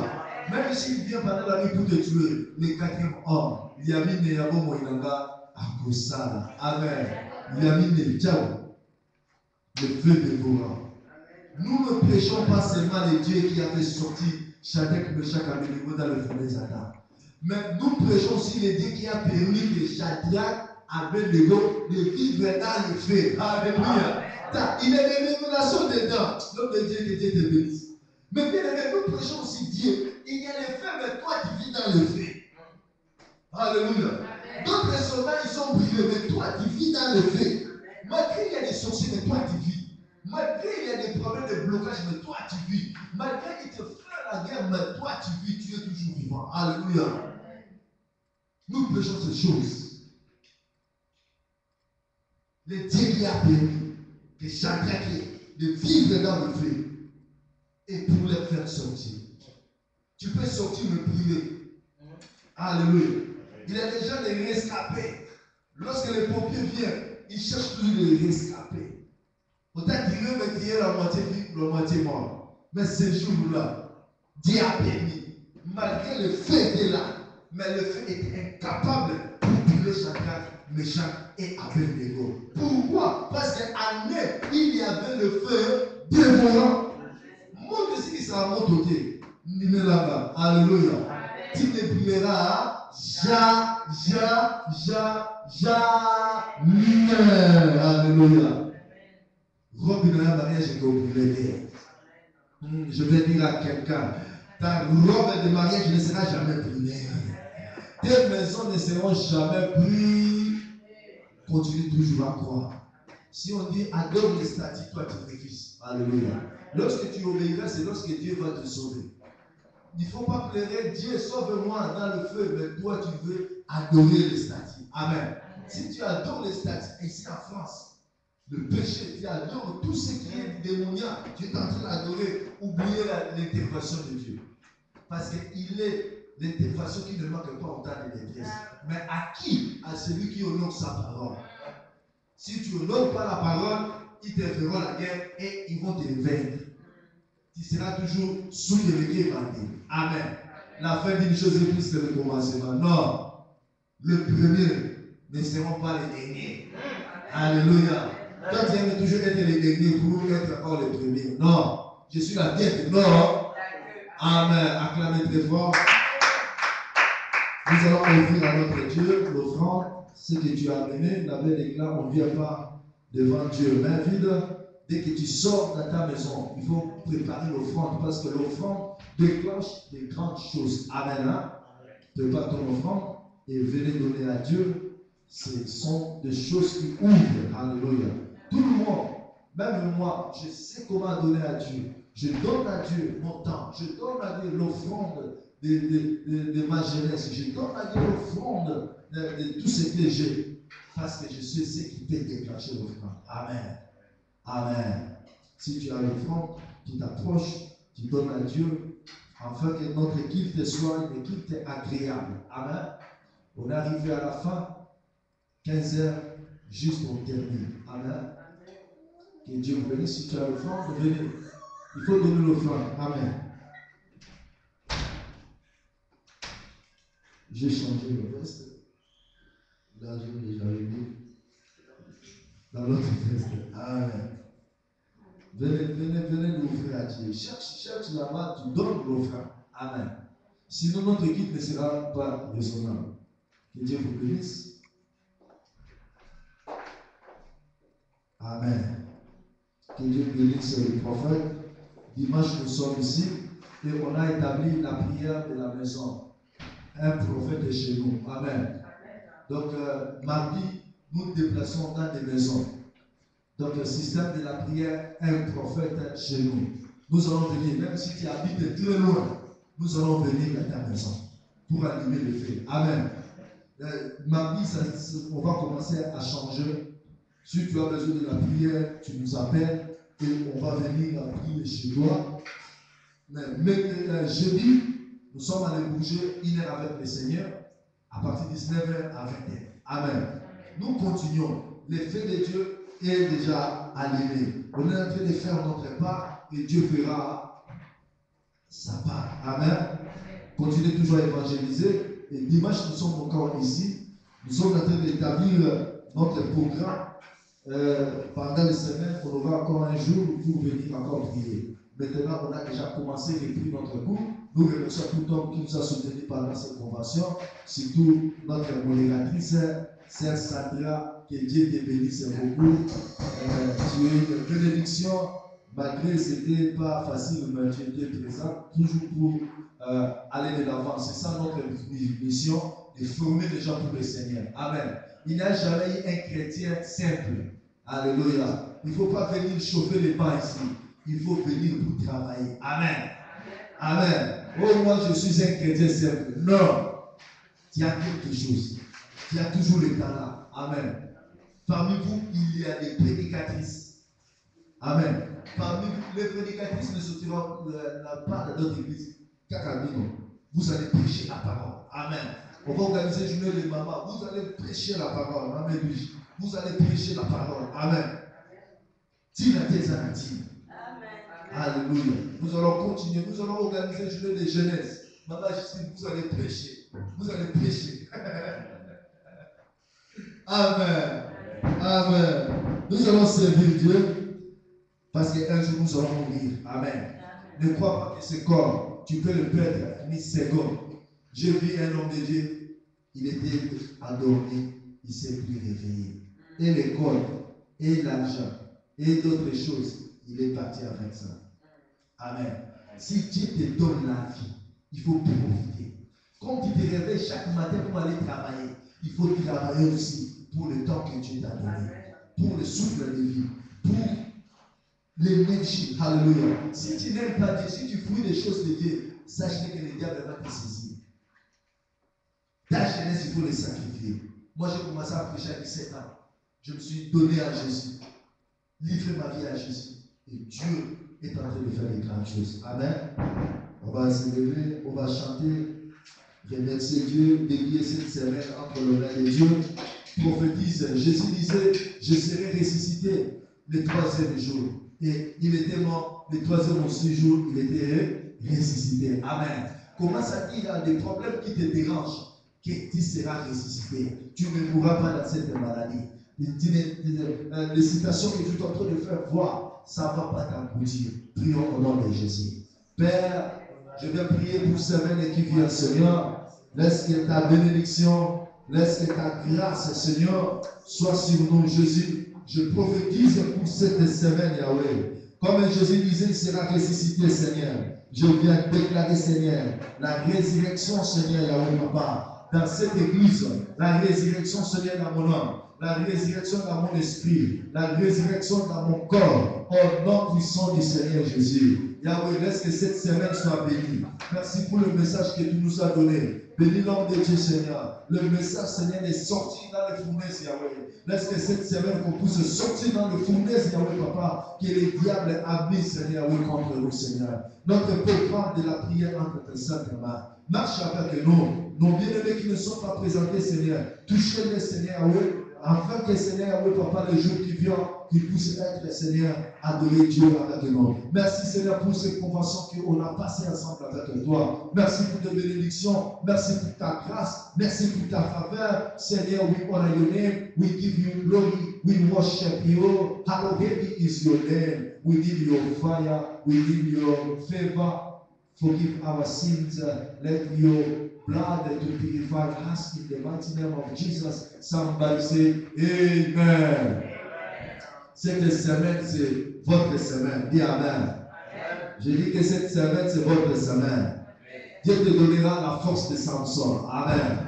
Même s'il vient pendant la nuit pour te tuer, le 4e homme, il y a mis Neyabo Moïnanga à Kosala. Amen. Il y a mis Ciao. Le feu dévorant. Nous ne prêchons pas seulement les dieux qui avaient sorti Shadrach, Meshach et Abednego dans le feu des Adam. Mais nous prêchons aussi les dieux qui a permis que Shadrach, Abednego de vivre dans le feu. Alléluia. Il y a des révélations dedans. L'homme de Dieu, que Dieu te bénisse. Mais bien aimé, nous prêchons aussi Dieu. Il y a les feux, mais toi tu vis dans le feu. Alléluia. D'autres soldats, ils sont brûlés, mais toi tu vis dans le feu. Malgré il y a des sorciers, mais toi tu vis. Malgré il y a des problèmes de blocage, mais toi tu vis. Malgré qu'il te fait la guerre, mais toi tu vis, tu es toujours vivant. Alléluia. Nous prêchons ces choses. Le Dieu qui a permis que Shadrach de vivre dans le feu et pour les faire sortir. Tu peux sortir me brûler. Alléluia. Il y a déjà des rescapés. Lorsque les pompiers viennent, ils cherchent toujours les rescapés. Peut-être qu'ils veulent tirer la moitié vie ou la moitié mort. Mais ce jour-là, Dieu a permis. Malgré le feu était là, mais le feu était incapable pour brûler Shadrach, Meshach et Abednego. Pourquoi? Parce qu'en eux, il y avait le feu dévorant. Montre ce qui sera monté. Là-bas. Alléluia. Tu ne brûleras jamais. Alléluia. Robe de la mariage que vous brûlez. Je vais dire à quelqu'un, ta robe de mariage ne sera jamais brûlée. Tes maisons ne seront jamais brûlées. Continue toujours à croire. Si on dit adore les statues, toi tu refuses. Alléluia. Lorsque tu obéiras, c'est lorsque Dieu va te sauver. il ne faut pas pleurer, Dieu sauve-moi dans le feu, mais toi tu veux adorer les statues. Amen. Si tu adores les statues, ici en France, le péché, tu adores tout ce qui est démoniaque, tu es en train d'adorer, oublier l'intervention de Dieu. Parce qu'il est l'intervention qui ne manque pas au temps de détresse. Mais à qui? À celui qui honore sa parole. Si tu n'honores pas la parole, ils te feront la guerre et ils vont te vaincre. Tu seras toujours sous le pied bandé. Amen. La fin d'une chose est plus que le commencement. Non. Le premier ne seront pas les derniers. Alléluia. Toi, tu aimes toujours être les derniers pour être encore les premiers. Non. Je suis la tête. Non. Amen. Acclamez très fort. Nous allons offrir à notre Dieu l'offrande, ce que tu as amené. La belle éclat, on ne vient pas devant Dieu main vide. Dès que tu sors de ta maison, il faut préparer l'offrande parce que l'offrande déclenche des grandes choses. Amen. Hein? Prépare ton offrande et venez donner à Dieu. Ce sont des choses qui ouvrent. Alléluia. Tout le monde, même moi, je sais comment donner à Dieu. Je donne à Dieu mon temps. Je donne à Dieu l'offrande de ma jeunesse. Je donne à Dieu l'offrande de tout ce que j'ai. Parce que je sais ce qui peut déclencher l'offrande. Amen. Amen. Si tu as l'offrande, tu t'approches, tu donnes à Dieu, afin que notre culte soit une culte agréable. Amen. On est arrivé à la fin, 15 heures, juste on termine. Amen. Que Dieu vous bénisse. Si tu as l'offrande, venez. Il faut donner l'offrande. Amen. J'ai changé le veste. Là, je l'ai déjà mis dans l'autre veste. Amen. Venez l'offrir à Dieu. Cherche là-bas, tu donnes l'offrande. Amen. Sinon, notre équipe ne sera pas raisonnable. Que Dieu vous bénisse. Amen. Que Dieu bénisse le prophète. Dimanche, nous sommes ici et on a établi la prière de la maison. Un prophète est chez nous. Amen. Donc, mardi, nous nous déplaçons dans des maisons. Donc, le système de la prière, un prophète est chez nous. Nous allons venir, même si tu habites très loin, nous allons venir à ta maison pour animer le feu. Amen. Mardi, on va commencer à changer. Si tu as besoin de la prière, tu nous appelles et on va venir prier chez toi. Mais jeudi, nous sommes allés bouger 1 heure avec le Seigneur à partir de 19h à 20h. Amen. Nous continuons. Le feu de Dieu est déjà allumé. On est en train de faire notre part et Dieu fera sa part. Amen. Continuez toujours à évangéliser. Et dimanche, nous sommes encore ici. Nous sommes en train d'établir notre programme. Pendant les semaines, on aura encore un jour pour venir encore prier. Maintenant, on a déjà commencé à écrire notre cours. Nous remercions tout homme qui nous a soutenus pendant cette convention, surtout notre modératrice, Sœur Sandra, que Dieu te bénisse beaucoup. Tu es une bénédiction, malgré que ce n'était pas facile, mais tu étais présent, toujours pour aller de l'avant. C'est ça notre mission, de former les gens pour le Seigneur. Amen. Il n'y a jamais eu un chrétien simple. Alléluia. Il ne faut pas venir chauffer les bancs ici. Il faut venir pour travailler. Amen. Amen. Oh, moi, je suis un chrétien simple. Non. Tu as quelque chose. Tu as toujours le talent. Amen. Parmi vous, il y a des prédicatrices. Amen. Parmi vous, les prédicatrices ne sortiront pas de notre église. Kakabino. Vous allez prêcher la parole. Amen. On va organiser une journée de maman. Vous allez prêcher la parole. Amen. Vous allez prêcher la parole. Amen. Tina Tezana Tina. Alléluia. Nous allons continuer. Nous allons organiser une journée de jeunesse. Maman Justine, vous allez prêcher. Vous allez prêcher. Amen. Amen. Nous allons servir Dieu parce qu'un jour nous allons mourir. Amen. Ne crois pas que ce corps, tu peux le perdre ni second. J'ai vu un homme de Dieu, il était endormi, il ne s'est plus réveillé. Et l'école, et l'argent, et d'autres choses, il est parti avec ça. Amen. Si Dieu te donne la vie, il faut profiter. Quand tu te réveilles chaque matin pour aller travailler, il faut travailler aussi pour le temps que Dieu t'a donné, pour le souffle de vie, pour l'énergie. Alléluia. Si tu n'aimes pas Dieu, si tu fouilles les choses de Dieu, sachez que le diable va te saisir. Ta jeunesse, il faut les sacrifier. Moi, j'ai commencé à prêcher à 17 ans. Je me suis donné à Jésus. Livré ma vie à Jésus. Et Dieu est en train de faire des grandes choses. Amen. On va se lever, on va chanter, remercier Dieu, dédier cette semaine entre les mains de Dieu. Prophétise, Jésus disait, je serai ressuscité le 3e jour. Et il était mort, le 3e aussi jour, il était ressuscité. Amen. Commence à dire, il y a des problèmes qui te dérangent, que tu seras ressuscité. Tu ne mourras pas dans cette maladie. Les citations que tu es en train de faire voir, ça ne va pas t'aboutir. Prions au nom de Jésus. Père, je vais prier pour cette semaine qui vient, Seigneur. Laisse que ta bénédiction, laisse que ta grâce, Seigneur, soit sur nous, Jésus. Je prophétise pour cette semaine, Yahweh. Comme Jésus disait, il sera ressuscité, Seigneur. Je viens déclarer, Seigneur, la résurrection, Seigneur, Yahweh, Papa, dans cette église, la résurrection, Seigneur, dans mon âme, la résurrection dans mon esprit, la résurrection dans mon corps, au nom puissant du Seigneur Jésus. Yahweh, laisse que cette semaine soit bénie. Merci pour le message que tu nous as donné. Bénis l'homme de Dieu, Seigneur. Le message, Seigneur, est sorti dans les fournaises, Yahweh. Laisse que cette semaine, qu'on puisse sortir dans les fournaises, Yahweh, Papa, que les diables habitent, Seigneur, Yahweh, contre nous, Seigneur. Notre programme de la prière entre tes saintes mains. Marche avec nous. Nos bien-aimés qui ne sont pas présentés, Seigneur. Touchez-les, Seigneur, Yahweh. Afin que, Seigneur, oui, Papa, le jour qui vient, qu'il puisse être, Seigneur, adorer Dieu avec nous. Merci, Seigneur, pour cette convention qu'on a passée ensemble avec toi. Merci pour tes bénédictions. Merci pour ta grâce. Merci pour ta faveur. Seigneur, we honor your name. We give you glory. We worship you. Hallowed is your name. We need your fire. We need your favor. Forgive our sins. Let your blood to purify us in the mighty name of Jesus. Somebody say Amen. Cette semaine, c'est votre semaine. Dis Amen. Je dis que cette semaine, c'est votre semaine. Dieu te donnera la force de Samson. Amen.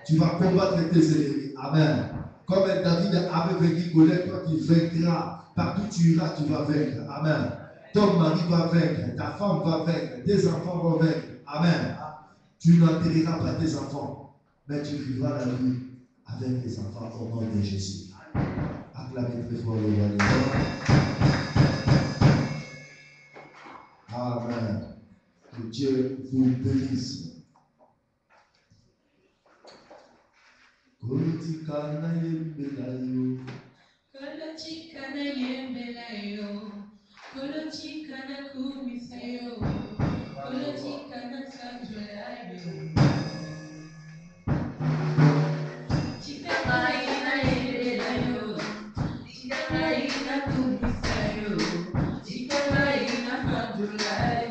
Tu vas combattre tes ennemis. Amen. Comme David avait vaincu Goliath, toi tu vaincras. Partout tu iras, tu vas vaincre. Amen. Ton mari va vaincre, ta femme va vaincre, tes enfants vont vaincre. Amen. Tu n'enterreras pas tes enfants, mais tu vivras la vie avec tes enfants au nom de Jésus. Acclamez très fort le roi des rois. Amen. Que Dieu vous bénisse. Kolochikana kumisayo, kolochikana sanjolayo. Chikamaina yelayo, chikamaina kumisayo, chikamaina sanjolayo.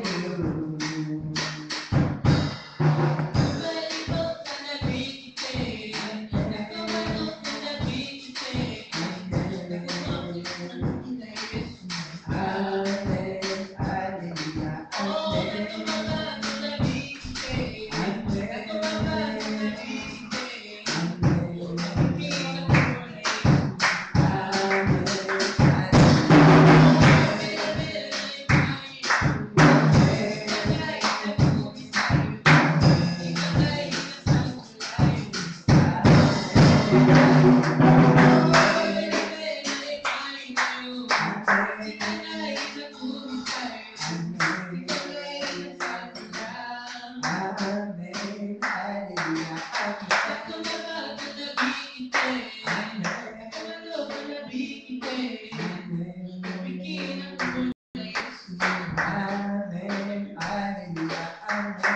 Amen.